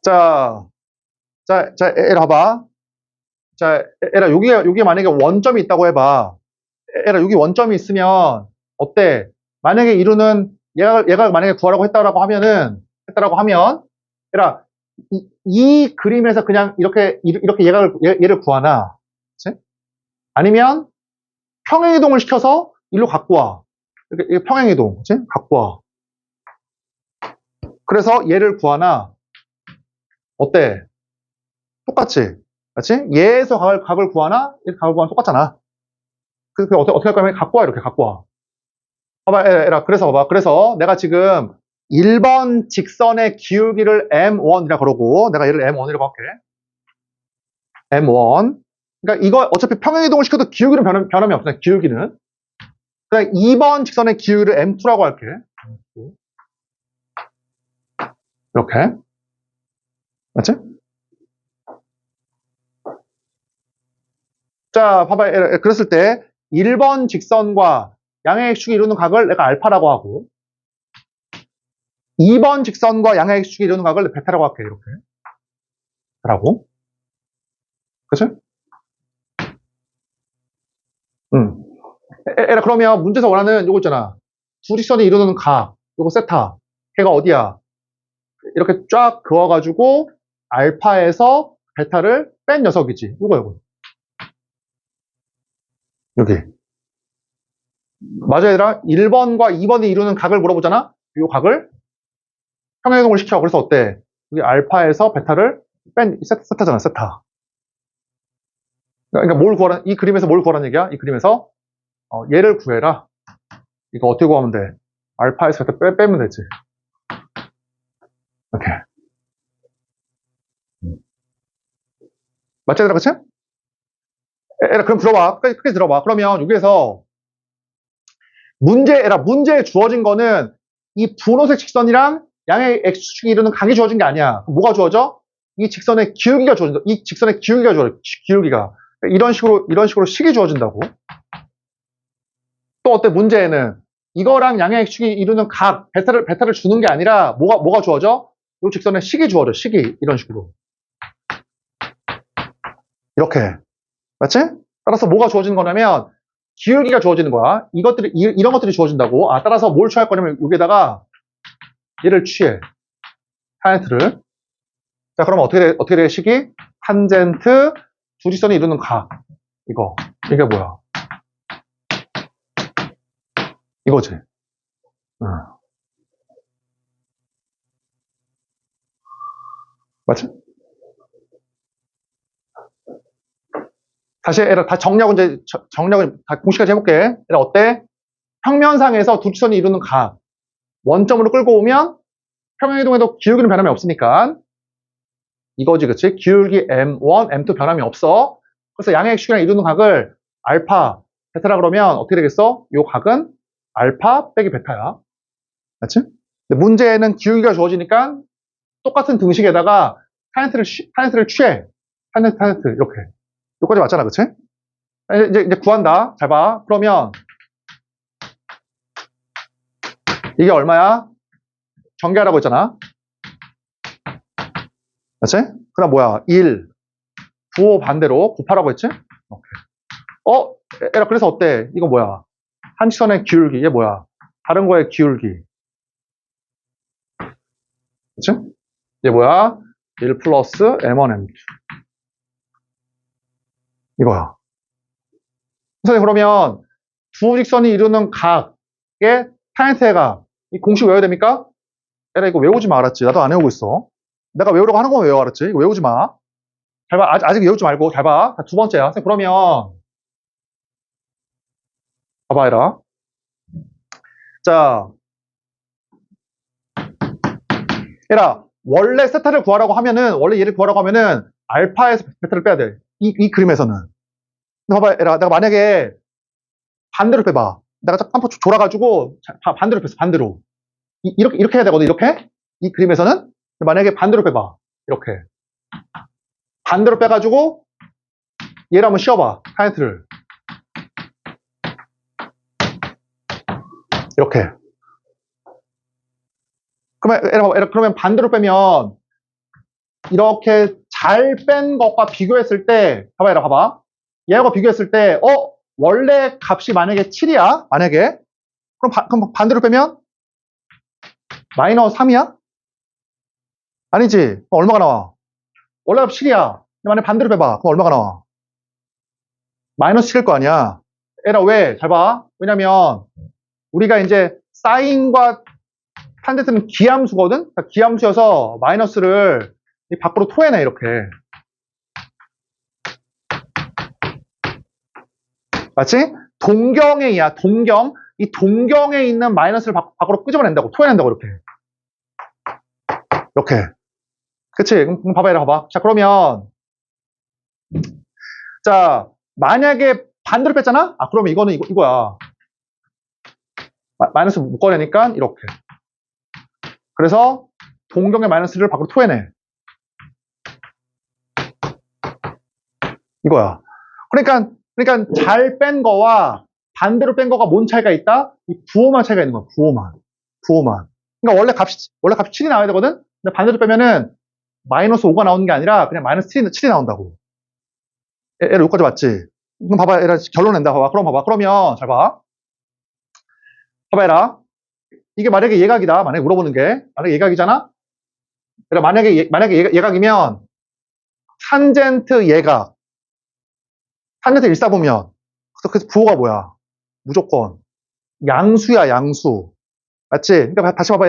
자, 에라 봐봐. 자, 에라, 여기 만약에 원점이 있다고 해봐. 에라, 여기 원점이 있으면, 어때? 만약에 이루는, 얘가 만약에 구하라고 했다고 하면, 에라, 이 그림에서 그냥 이렇게 얘를 구하나? 그치? 아니면, 평행이동을 시켜서 일로 갖고 와. 이렇게 평행이동, 그치? 갖고 와. 그래서 얘를 구하나? 어때? 똑같지? 그렇지? 얘에서 각을 구하나? 이렇게 각을 구하나 똑같잖아. 그래서 어떻게 할 거냐면 갖고 와, 이렇게 갖고 와. 봐봐, 에라. 그래서 봐봐. 그래서 내가 지금 1번 직선의 기울기를 M1이라 그러고, 내가 얘를 M1이라고 할게. M1. 그러니까 이거 어차피 평행이동을 시켜도 기울기는 변함이 없어. 기울기는. 그냥 2번 직선의 기울기를 M2라고 할게. 이렇게. 맞지? 자, 봐봐. 그랬을 때 1번 직선과 양의 x축이 이루는 각을 내가 알파라고 하고 2번 직선과 양의 x축이 이루는 각을 베타라고 할게. 이렇게. 라고. 그치? 에라, 그러면 문제에서 원하는 요거 있잖아. 두 직선이 이루는 각. 요거 세타. 걔가 어디야? 이렇게 쫙 그어가지고 알파에서 베타를 뺀 녀석이지. 요거. 여기. 맞아, 얘들아? 1번과 2번이 이루는 각을 물어보잖아? 요 각을 평행이동을 시켜. 그래서 어때? 여기 알파에서 베타를 뺀 세타잖아, 세타. 그러니까 이 그림에서 뭘 구하라는 얘기야? 이 그림에서 얘를 구해라. 이거 어떻게 구하면 돼? 알파에서 베타 빼면 되지. 이렇게. 맞지, 얘들아? 그치? 에라, 그럼 들어봐. 끝까지 들어봐. 그러면 여기에서 문제에 주어진 거는 이 분홍색 직선이랑 양의 x축이 이루는 각이 주어진 게 아니야. 뭐가 주어져? 이 직선의 기울기가 주어진다. 이 직선의 기울기가 주어져. 기울기가. 이런 식으로 식이 주어진다고. 또 어때? 문제에는 이거랑 양의 x축이 이루는 각, 베타를 주는 게 아니라 뭐가 주어져? 이 직선의 식이 주어져. 식이. 이런 식으로. 이렇게. 맞지? 따라서 뭐가 주어지는 거냐면 기울기가 주어지는 거야. 이런 것들이 주어진다고. 따라서 뭘 취할 거냐면 여기에다가 얘를 취해. 탄젠트를. 자, 그러면 어떻게 돼, 식이? 탄젠트 두 직선이 이루는 각. 이게 뭐야? 이거지. 맞지? 다시 에라, 다 정리하고 다 공식까지 해볼게. 에라, 어때? 평면상에서 두 직선이 이루는 각. 원점으로 끌고 오면 평행이동에도 기울기는 변함이 없으니까 이거지, 그치? 기울기 M1, M2 변함이 없어. 그래서 양의 x축이랑 이루는 각을 알파, 베타라 그러면 어떻게 되겠어? 요 각은 알파 빼기 베타야. 맞지? 근데 문제에는 기울기가 주어지니까 똑같은 등식에다가 탄젠트를 취해. 탄젠트, 이렇게. 여기까지 맞잖아, 그치? 이제 구한다. 잘 봐. 그러면 이게 얼마야? 전개하라고 했잖아. 맞지? 그럼 뭐야? 1, 9, 반대로 9파라고 했지? 오케이. 에라, 그래서 어때? 이거 뭐야? 한 직선의 기울기. 이게 뭐야? 다른 거의 기울기. 그치? 이게 뭐야? 1 플러스 M1, M2. 이거야. 선생님, 그러면 두 직선이 이루는 각의 탄젠트가 이 공식 외워야 됩니까? 에라, 이거 외우지 마, 알았지? 나도 안 외우고 있어. 내가 외우라고 하는 건 외워, 알았지? 이거 외우지 마. 잘 봐. 아직 외우지 말고, 잘 봐. 두 번째야. 선생님, 그러면, 봐봐, 에라. 자, 에라, 원래 세타를 구하라고 하면은, 원래 얘를 구하라고 하면은, 알파에서 베타를 빼야 돼. 이 그림에서는. 근데 봐봐, 에라. 내가 만약에 반대로 빼봐. 내가 딱 한포 졸아가지고, 반대로 뺐어, 반대로. 이렇게 해야 되거든, 이렇게. 이 그림에서는. 만약에 반대로 빼봐. 이렇게. 반대로 빼가지고, 얘를 한번 씌워봐. 타이틀을. 이렇게. 그러면 반대로 빼면, 이렇게 잘 뺀 것과 비교했을 때, 봐봐. 얘하고 비교했을 때, 원래 값이 만약에 7이야? 만약에. 그럼 반대로 빼면, 마이너스 3이야? 아니지. 그럼 얼마가 나와? 원래 값 7이야. 만약에 반대로 빼봐. 그럼 얼마가 나와? 마이너스 7일 거 아니야. 에라 왜? 잘 봐. 왜냐면 우리가 이제 사인과 탄젠트는 기함수거든? 그러니까 기함수여서 마이너스를 밖으로 토해내 이렇게. 맞지? 동경에야 동경. 이 동경에 있는 마이너스를 밖으로 끄집어낸다고. 토해낸다고 이렇게. 이렇게. 그치? 그럼 봐봐. 얘라 봐봐. 자 그러면 자 만약에 반대로 뺐잖아? 그러면 이거는 이거야. 마이너스 묶어내니까 이렇게. 그래서 동경의 마이너스를 밖으로 토해내. 이거야. 그러니까 잘 뺀 거와 반대로 뺀 거가 뭔 차이가 있다? 이 부호만 차이가 있는 거야. 부호만. 그러니까 원래 값이 7이 나와야 되거든? 근데 반대로 빼면은 마이너스 5가 나오는 게 아니라 그냥 마이너스 7이 나온다고. 얘를 여기까지 맞지? 그럼 봐봐. 얘라 결론 낸다. 봐봐. 그러면 잘 봐. 봐봐. 얘라. 이게 만약에 예각이다. 만약에 물어보는 게. 만약에 예각이잖아? 그러니까 만약에 예각이면 탄젠트 예각. 탄젠트 일사보면 그래서 부호가 뭐야? 무조건 양수야, 양수. 맞지? 그러니까 다시 봐봐,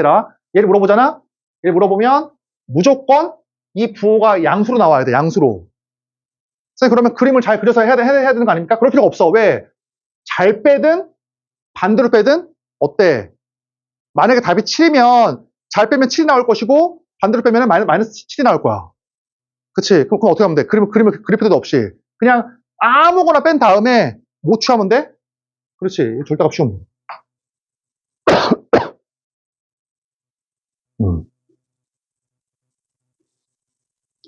얘를 물어보잖아? 얘를 물어보면 무조건 이 부호가 양수로 나와야 돼, 양수로. 그래서 그러면 그림을 잘 그려서 해야 되는 거 아닙니까? 그럴 필요가 없어. 왜? 잘 빼든 반대로 빼든 어때? 만약에 답이 7이면 잘 빼면 7이 나올 것이고 반대로 빼면 마이너스 7이 나올 거야. 그치? 그럼 어떻게 하면 돼? 그림을 그릴 필요도 없이 그냥 아무거나 뺀 다음에 뭐 취하면 돼? 그렇지. 절대값 시험.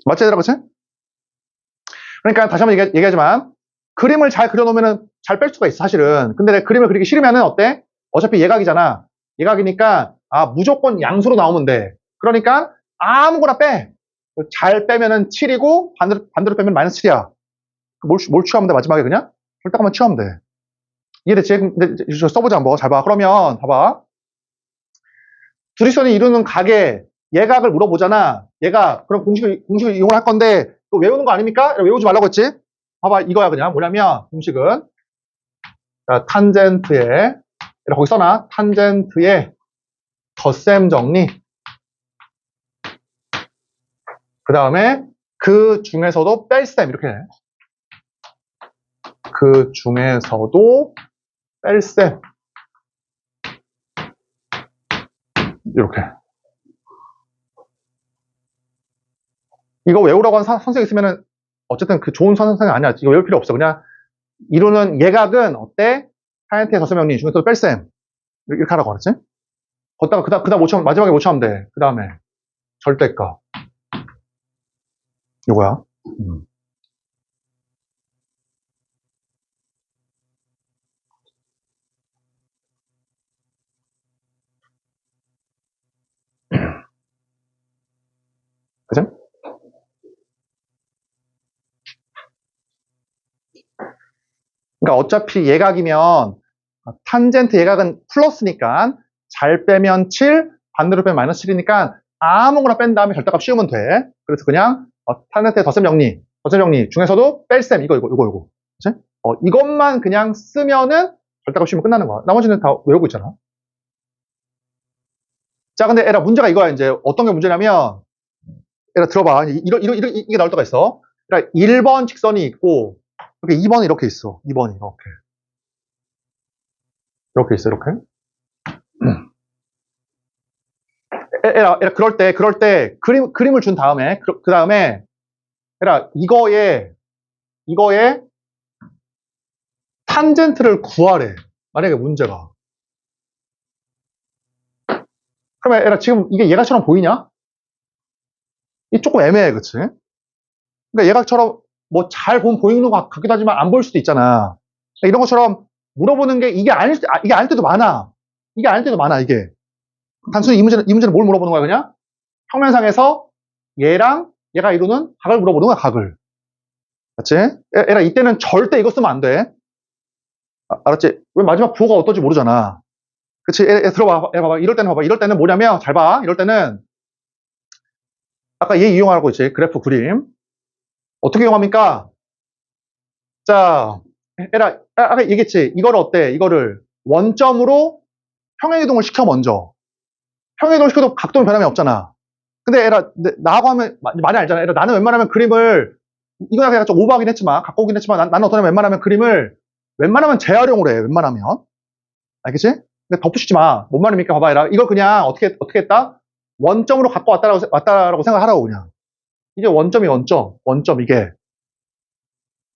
맞지, 얘들아, 그치? 그러니까 다시 한번 얘기하지만 그림을 잘 그려놓으면 잘 뺄 수가 있어, 사실은. 근데 내가 그림을 그리기 싫으면은 어때? 어차피 예각이잖아. 예각이니까 무조건 양수로 나오면 돼. 그러니까 아무거나 빼. 잘 빼면은 7이고 반대로 빼면 마이너스 7이야. 뭘 취하면 돼, 마지막에 그냥? 절대값만 취하면 돼. 이해됐지? 근데 써보자 한번. 잘 봐. 그러면 봐봐. 두리선이 이루는 각의 예각을 물어보잖아. 얘가 그럼 공식을 이용을 할 건데 또 외우는 거 아닙니까? 외우지 말라고 했지? 봐봐, 이거야 그냥. 뭐냐면 공식은 탄젠트의 거기 써놔. 탄젠트의 덧셈 정리. 그 다음에 그 중에서도 뺄셈 이렇게 해. 그 중에서도 뺄셈 이렇게. 이거 외우라고 하는 선생님 있으면은 어쨌든 그 좋은 선생님 아니야. 이거 외울 필요 없어. 그냥 이루는 예각은 어때? 탄젠트의 덧셈 정리 중에서도 뺄셈 이렇게 하라고 그랬지? 걷다가 그다음 마지막에 못 참으면 돼. 그 다음에 절대값. 요거야. 그죠? 그러니까 어차피 예각이면 탄젠트 예각은 플러스니까 잘 빼면 7, 반대로 빼면 마이너스 7이니까 아무거나 뺀 다음에 절대값 씌우면 돼. 그래서 그냥 탄젠트의 덧셈 정리 중에서도 뺄셈 이거. 그치? 이것만 그냥 쓰면은 절대값 씌우면 끝나는 거야. 나머지는 다 외우고 있잖아. 자, 근데 에라 문제가 이거야. 이제 어떤 게 문제냐면 에라 들어봐. 이게 나올 때가 있어. 그러니까 1번 직선이 있고 이렇게 2번이 이렇게 있어. 2번이 이렇게 있어. 이렇게. 에라 그럴 때 그림을 준 다음에 그 다음에 에라 이거에 탄젠트를 구하래. 만약에 문제가 그러면 얘라 지금 이게 얘가처럼 보이냐? 이 조금 애매해, 그치? 그러니까 얘가처럼 뭐 잘 보면 보이는 것 같기도 하지만 안 보일 수도 있잖아. 그러니까 이런 것처럼 물어보는 게 이게 아닐 때도 많아. 이게 아닐 때도 많아, 이게. 단순히 이 문제는 뭘 물어보는 거야, 그냥? 평면상에서 얘랑 얘가 이루는 각을 물어보는 거야, 각을. 맞지? 얘라 이때는 절대 이거 쓰면 안 돼. 알았지? 왜 마지막 부호가 어떨지 모르잖아. 그치? 들어봐. 봐봐. 이럴 때는 봐봐. 이럴 때는 뭐냐면, 잘 봐. 이럴 때는, 아까 얘 이용하라고 했지. 그래프 그림. 어떻게 이용합니까? 자, 아까 얘기했지. 이거를 어때? 이거를 원점으로 평행이동을 시켜, 먼저. 평행이동을 시켜도 각도는 변함이 없잖아. 근데 나하고 하면, 많이 알잖아. 나는 웬만하면 그림을, 이거야 그냥 좀 오버하긴 했지만, 갖고 오긴 했지만, 나는 어떠냐면 웬만하면 그림을, 웬만하면 재활용을 해, 웬만하면. 알겠지? 근데 덧붙이지 마. 뭔 말입니까? 봐봐. 이걸 그냥 어떻게 했다? 원점으로 갖고 왔다라고 생각하라고, 그냥. 이게 원점이 원점, 이게.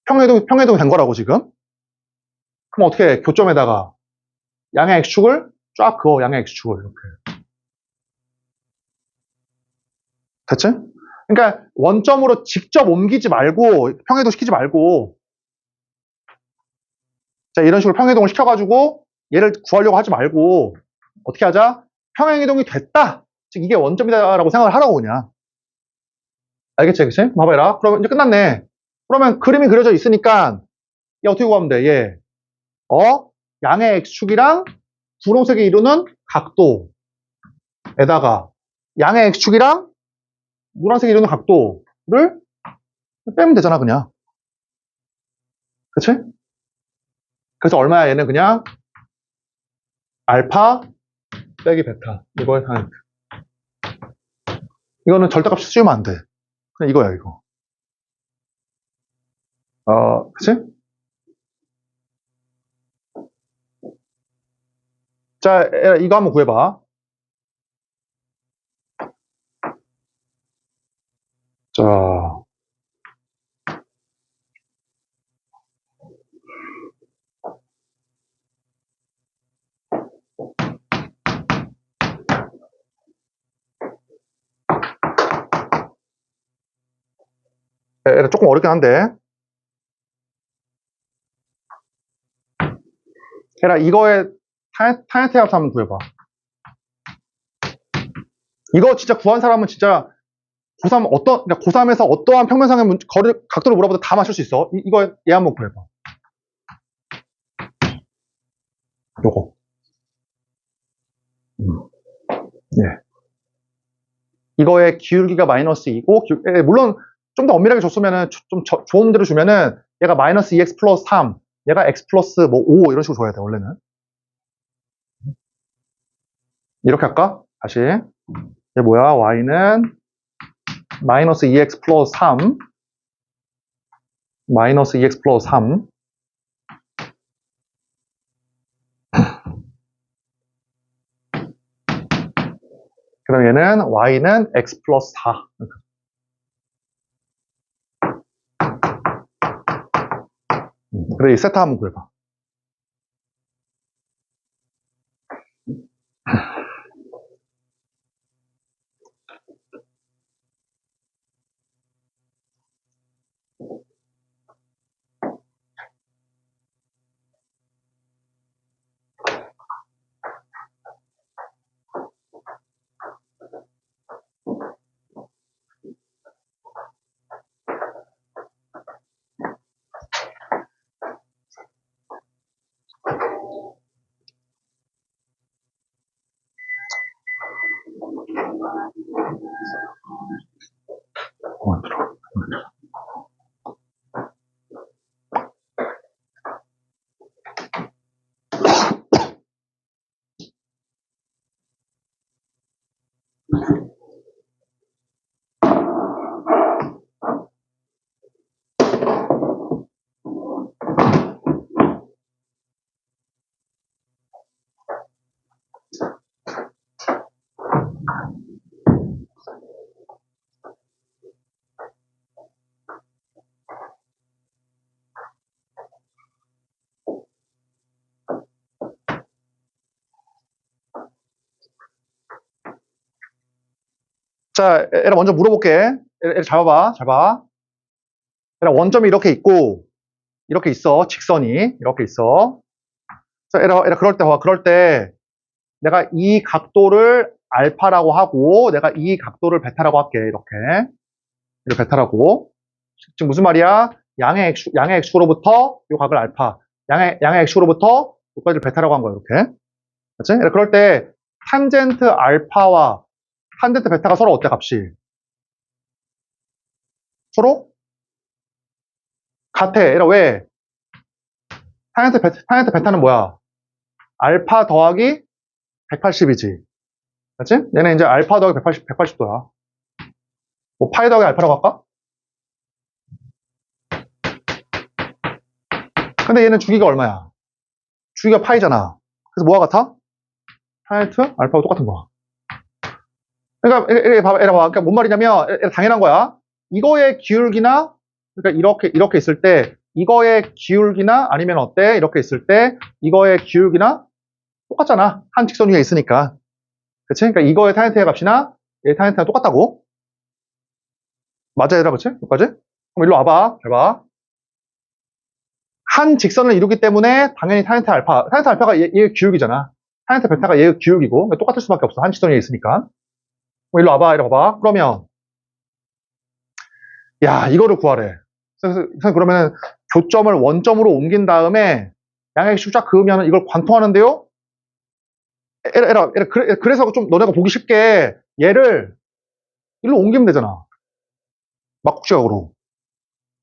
평행이동이 된 거라고, 지금. 그럼 어떻게 해? 교점에다가 양의 x축을 쫙 그어, 양의 x축을. 이렇게. 됐지? 그러니까 원점으로 직접 옮기지 말고, 평행이동 시키지 말고, 자, 이런 식으로 평행이동을 시켜가지고, 얘를 구하려고 하지 말고, 어떻게 하자? 평행이동이 됐다! 즉, 이게 원점이다라고 생각을 하라고, 그냥. 알겠지? 그치? 봐봐라. 그러면 이제 끝났네. 그러면 그림이 그려져 있으니까, 얘 어떻게 구하면 돼? 얘. 양의 x축이랑 분홍색이 이루는 각도에다가, 양의 x축이랑 노란색이 이루는 각도를 빼면 되잖아, 그냥. 그치? 그래서 얼마야, 얘는 그냥? 알파 빼기 베타. 이거에 한. 이거는 절대값 쓰시면 안 돼. 그냥 이거야, 이거. 그치? 자, 이거 한번 구해봐. 자. 조금 어렵긴 한데. 이거에 타겟 합 한번 구해봐. 이거 진짜 구한 사람은 진짜 고3 그러니까 고3에서 어떠한 평면상의 각도를 물어봐도 다 맞출 수 있어. 이거 얘 한번 구해봐. 요거. 예. 이거의 기울기가 마이너스 2고, 물론 좀 더 엄밀하게 줬으면은, 좀 좋은 문제로 주면은, 얘가 마이너스 2x 플러스 3, 얘가 x 플러스 뭐 5, 이런 식으로 줘야 돼, 원래는. 이렇게 할까? 다시. 얘 뭐야? y는 마이너스 2x 플러스 3, 마이너스 2x 플러스 3. 그 다음 얘는 y는 x 플러스 4. 그래, 이 세타 한번 구해봐. 자, 얘라 먼저 물어볼게. 얘라 잡아봐. 잘 봐. 얘라 원점이 이렇게 있고, 이렇게 있어. 직선이. 이렇게 있어. 자, 얘라 그럴 때 봐봐. 그럴 때 내가 이 각도를 알파라고 하고, 내가 이 각도를 베타라고 할게. 이렇게. 이렇게 베타라고. 지금 무슨 말이야? 양의 x축으로부터 이 각을 알파. 양의 x축으로부터 여기까지를 베타라고 한 거야. 이렇게. 그렇지? 그럴 때 탄젠트 알파와 탄젠트 베타가 서로 어때 값이? 서로 같아. 얘라 왜? 탄젠트 베타는 뭐야? 알파 더하기 180이지. 그렇지? 얘는 이제 알파 더하기 180도야. 뭐 파이 더하기 알파라고 할까? 근데 얘는 주기가 얼마야? 주기가 파이잖아. 그래서 뭐가 같아? 탄젠트 알파하고 똑같은 거야. 그러니까 봐봐. 그러니까 뭔 말이냐면 당연한 거야. 이거의 기울기나 그러니까 이렇게 있을 때 이거의 기울기나 아니면 어때? 이렇게 있을 때 이거의 기울기나 똑같잖아. 한 직선 위에 있으니까. 그치? 그러니까 이거의 탄젠트의 값이나 얘의 탄젠트가 똑같다고. 맞아, 얘들아, 그치? 여기까지? 그럼 일로 와봐. 잘 봐. 한 직선을 이루기 때문에 당연히 탄젠트 알파가 얘의 기울기잖아. 탄젠트 베타가 얘의 기울기고 그러니까 똑같을 수밖에 없어. 한 직선 위에 있으니까. 그럼 일로 와봐. 이리 와봐. 그러면 야, 이거를 구하래. 그래서 그러면 교점을 원점으로 옮긴 다음에 양의 숫자 그으면 이걸 관통하는데요? 그래서 좀 너네가 보기 쉽게 얘를 일로 옮기면 되잖아. 막국지각으로.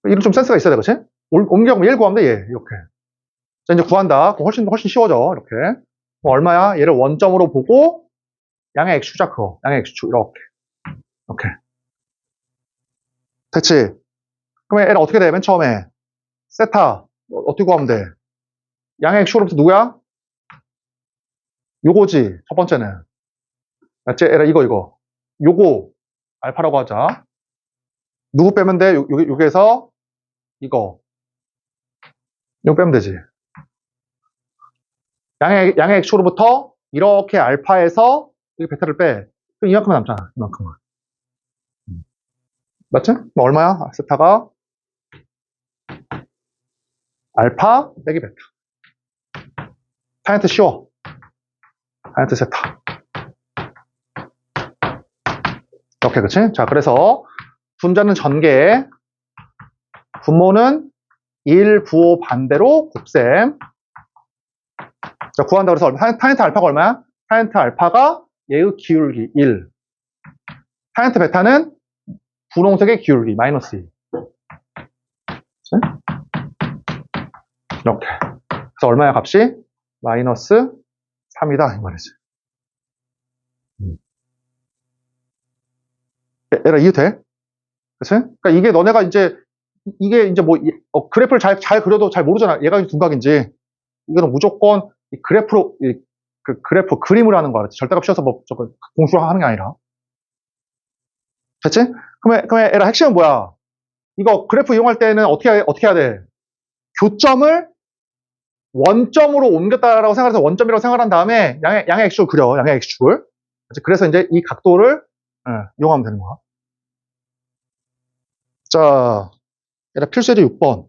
이런 좀 센스가 있어야 돼, 그치? 옮겨가면 얘를 구하면 돼, 얘. 이렇게. 자, 이제 구한다. 훨씬 쉬워져. 이렇게. 그럼 얼마야? 얘를 원점으로 보고 양의 x축자 그어. 양의 x축. 이렇게. 이렇게. 됐지? 그러면 얘를 어떻게 돼? 맨 처음에. 세타. 어떻게 구하면 돼? 양의 x축으로부터 누구야? 요거지. 첫 번째는. 맞지? 얘라 이거. 요거. 알파라고 하자. 누구 빼면 돼? 여기에서 이거. 이거 빼면 되지. 양의 x축으로부터 이렇게 알파에서 여기 베타를 빼. 그럼 이만큼만 남잖아. 이만큼만. 맞지? 그럼 얼마야? 세타가 알파 빼기 베타. 탄젠트 쉬워. 탄젠트 세타. 이렇게, 그치? 자, 그래서 분자는 전개, 분모는 1, 부호 반대로 곱셈. 자, 구한다 그래서 탄젠트 알파가 얼마야? 탄젠트 알파가 얘의 기울기 1. 탄젠트 베타는 분홍색의 기울기 마이너스 2. 이렇게. 그래서 얼마야 값이? 마이너스 3이다 이 말이지. 얘라 이해돼? 그치? 그러니까 이게 너네가 이제 뭐 그래프를 잘 그려도 잘 모르잖아. 얘가 둔각인지. 이거는 무조건 그래프로 그 그래프 그림을 하는 거야. 절대값 씌워서 뭐 저거 공수를 하는 게 아니라. 됐지? 그러면 얘라 핵심은 뭐야? 이거 그래프 이용할 때는 어떻게 해야 돼? 교점을 원점으로 옮겼다라고 생각해서 원점이라고 생각한 다음에 양의 x축을 그려. 양의 x축을. 그래서 이제 이 각도를 이용하면 되는 거야. 자, 얘라 필수예제 6번.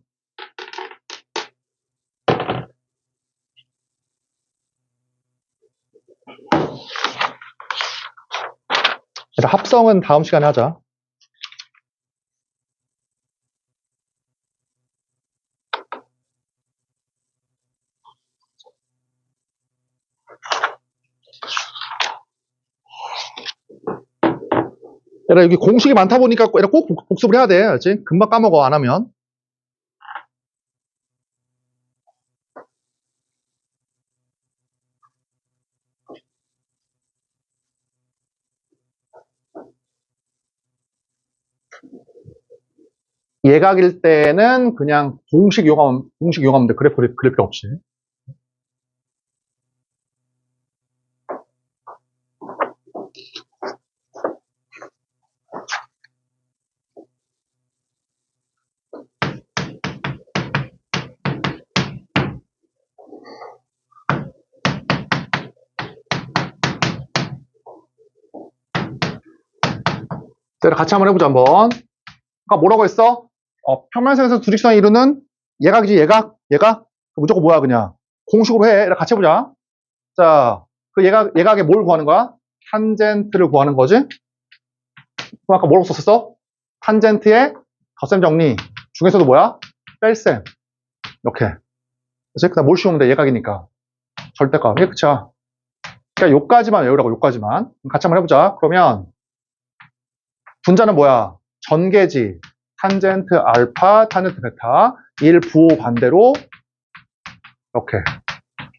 얘라 합성은 다음 시간에 하자. 얘라 여기 공식이 많다 보니까 얘라 꼭 복습을 해야 돼. 알지? 금방 까먹어 안 하면. 예각일 때는 그냥 공식 이용하면 돼. 그래프 그릴 필요 없이. 자, 같이 한번 해보자, 한번. 아까 뭐라고 했어? 평면선에서 두 직선을 이루는 예각이지, 예각? 무조건 뭐야, 그냥. 공식으로 해. 같이 해보자. 자, 그 예각에 뭘 구하는 거야? 탄젠트를 구하는 거지? 그럼 아까 뭐라고 썼었어? 탄젠트의 덧셈 정리. 중에서도 뭐야? 뺄셈. 이렇게. 그치? 그 다음 뭘 씌우면 돼? 예각이니까. 절대값. 이게 끝이야. 그러니까 요까지만 외우라고, 요까지만. 같이 한번 해보자. 그러면, 분자는 뭐야? 전개지. 탄젠트 알파, 탄젠트 베타. 1 부호 반대로, 이렇게.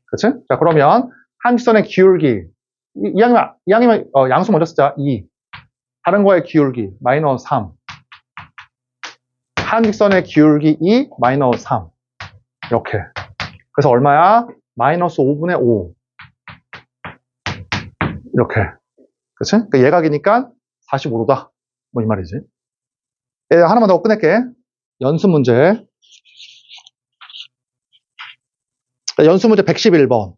그치? 자, 그러면, 한 직선의 기울기. 이왕이면 양수 먼저 쓰자. 2. 다른 거의 기울기. 마이너스 3. 한 직선의 기울기 2, 마이너스 3. 이렇게. 그래서 얼마야? 마이너스 5분의 5. 이렇게. 그치? 그러니까 예각이니까 45도다. 뭐 이 말이지. 하나만 더 끝낼게. 연습 문제. 연습 문제 111번.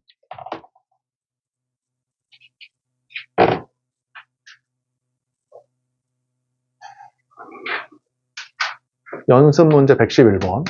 연습 문제 111번.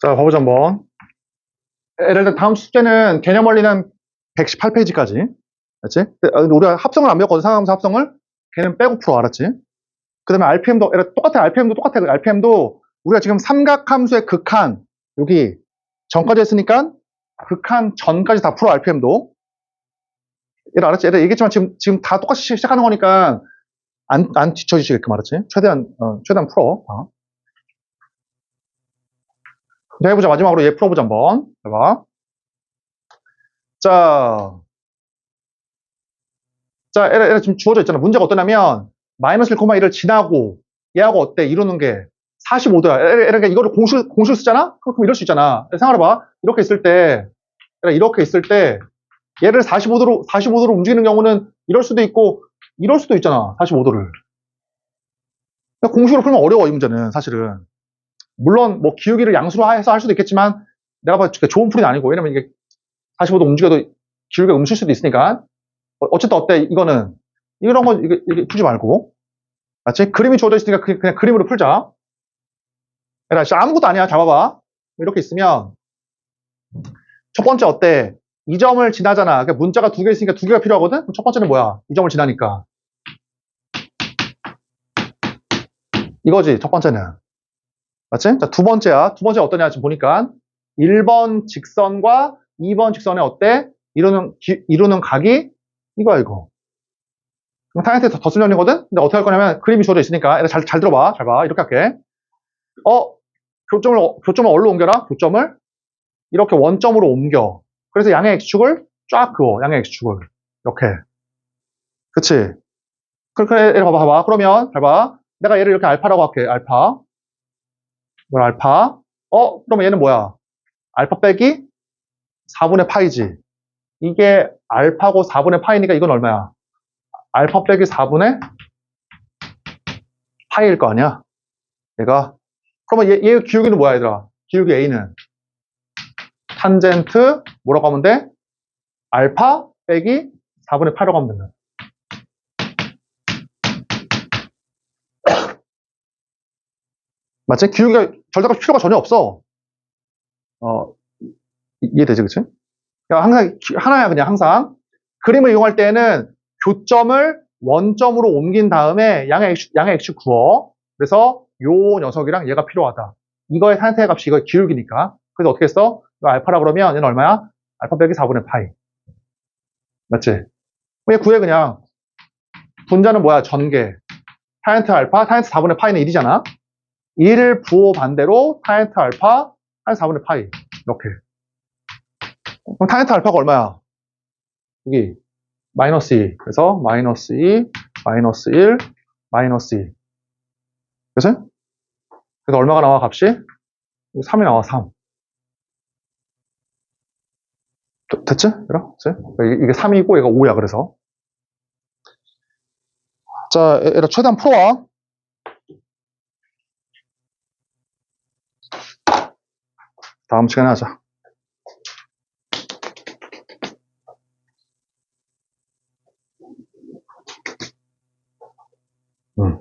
자, 봐보자, 한번. 예를 들어, 다음 숙제는 개념 원리는 118페이지까지. 알았지? 우리가 합성을 안 배웠거든, 상하함수 합성을. 걔는 빼고 풀어, 알았지? 그 다음에 RPM도, 똑같아, RPM도 똑같아. RPM도 우리가 지금 삼각함수의 극한, 여기 전까지 했으니까 극한 전까지 다 풀어, RPM도. 얘들 알았지? 얘들 얘기했지만 지금 다 똑같이 시작하는 거니까 안 뒤처지시게끔 알았지? 최대한 풀어. 자, 해보자. 마지막으로 얘 풀어보자, 한번. 해봐. 자, 얘 지금 주어져 있잖아. 문제가 어떠냐면, 마이너스 1,1을 지나고, 얘하고 어때? 이루는 게 45도야. 그러니까 이거를 공식을 쓰잖아? 그럼 이럴 수 있잖아. 생각해봐. 이렇게 있을 때, 얘를 45도로 움직이는 경우는 이럴 수도 있고, 이럴 수도 있잖아. 45도를. 공식으로 풀면 어려워, 이 문제는, 사실은. 물론, 뭐, 기울기를 양수로 해서 할 수도 있겠지만, 내가 봐도 좋은 풀이는 아니고, 왜냐면 이게 45도 움직여도 기울기가 음칠 수도 있으니까. 어쨌든 어때, 이거는. 이런 거, 이게 풀지 말고. 맞지? 그림이 주어져 있으니까 그냥 그림으로 풀자. 아무것도 아니야. 잡아봐. 이렇게 있으면, 첫 번째 어때? 이 점을 지나잖아. 그러니까 문자가 두 개 있으니까 두 개가 필요하거든? 그럼 첫 번째는 뭐야? 이 점을 지나니까. 이거지, 첫 번째는. 맞지? 자, 두 번째야. 두 번째 어떠냐, 지금 보니까. 1번 직선과 2번 직선에 어때? 이루는 각이 이거야, 이거. 그럼 타겟에 더 쓰려는거든? 근데 어떻게 할 거냐면, 그림이 주어져 있으니까. 얘들 잘 들어봐. 잘 봐. 이렇게 할게. 교점을 어디로 옮겨라? 교점을 이렇게 원점으로 옮겨. 그래서 양의 x축을 쫙 그어. 양의 x축을. 이렇게. 그치? 그래, 얘를 봐봐. 그러면, 잘 봐. 내가 얘를 이렇게 알파라고 할게. 알파. 이걸 알파. 그러면 얘는 뭐야? 알파 빼기 4분의 파이지. 이게 알파고 4분의 파이니까 이건 얼마야? 알파 빼기 4분의 파이일 거 아니야? 얘가. 그러면 얘 기울기는 뭐야, 얘들아? 기울기 A는 탄젠트 뭐라고 하면 돼? 알파 빼기 4분의 8이라고 하면 된다. 맞지? 기울기가 절대값 필요가 전혀 없어. 이해되지, 그치? 그러니까 항상 하나야, 그냥 항상. 그림을 이용할 때는 교점을 원점으로 옮긴 다음에 양의 x축 구어. 그래서 요 녀석이랑 얘가 필요하다. 이거의 탄생의 값이 이거 기울기니까. 그래서 어떻게 했어? 이거 알파라 그러면 얘는 얼마야? 알파 빼기 4분의 파이. 맞지? 얘 구해 그냥. 분자는 뭐야? 전개. 타젠트 알파, 타젠트 4분의 파이는 1이잖아. 1을 부호 반대로 타젠트 알파, 타젠트 4분의 파이. 이렇게. 그럼 타젠트 알파가 얼마야? 여기 마이너스 2. 그래서 마이너스 2, 마이너스 1, 마이너스 2. 그래서 얼마가 나와, 값이? 3이 나와, 3. 됐지? 이게 3이고 얘가 5야, 그래서. 자, 얘들아, 최대한 풀어와. 다음 시간에 하자. 음.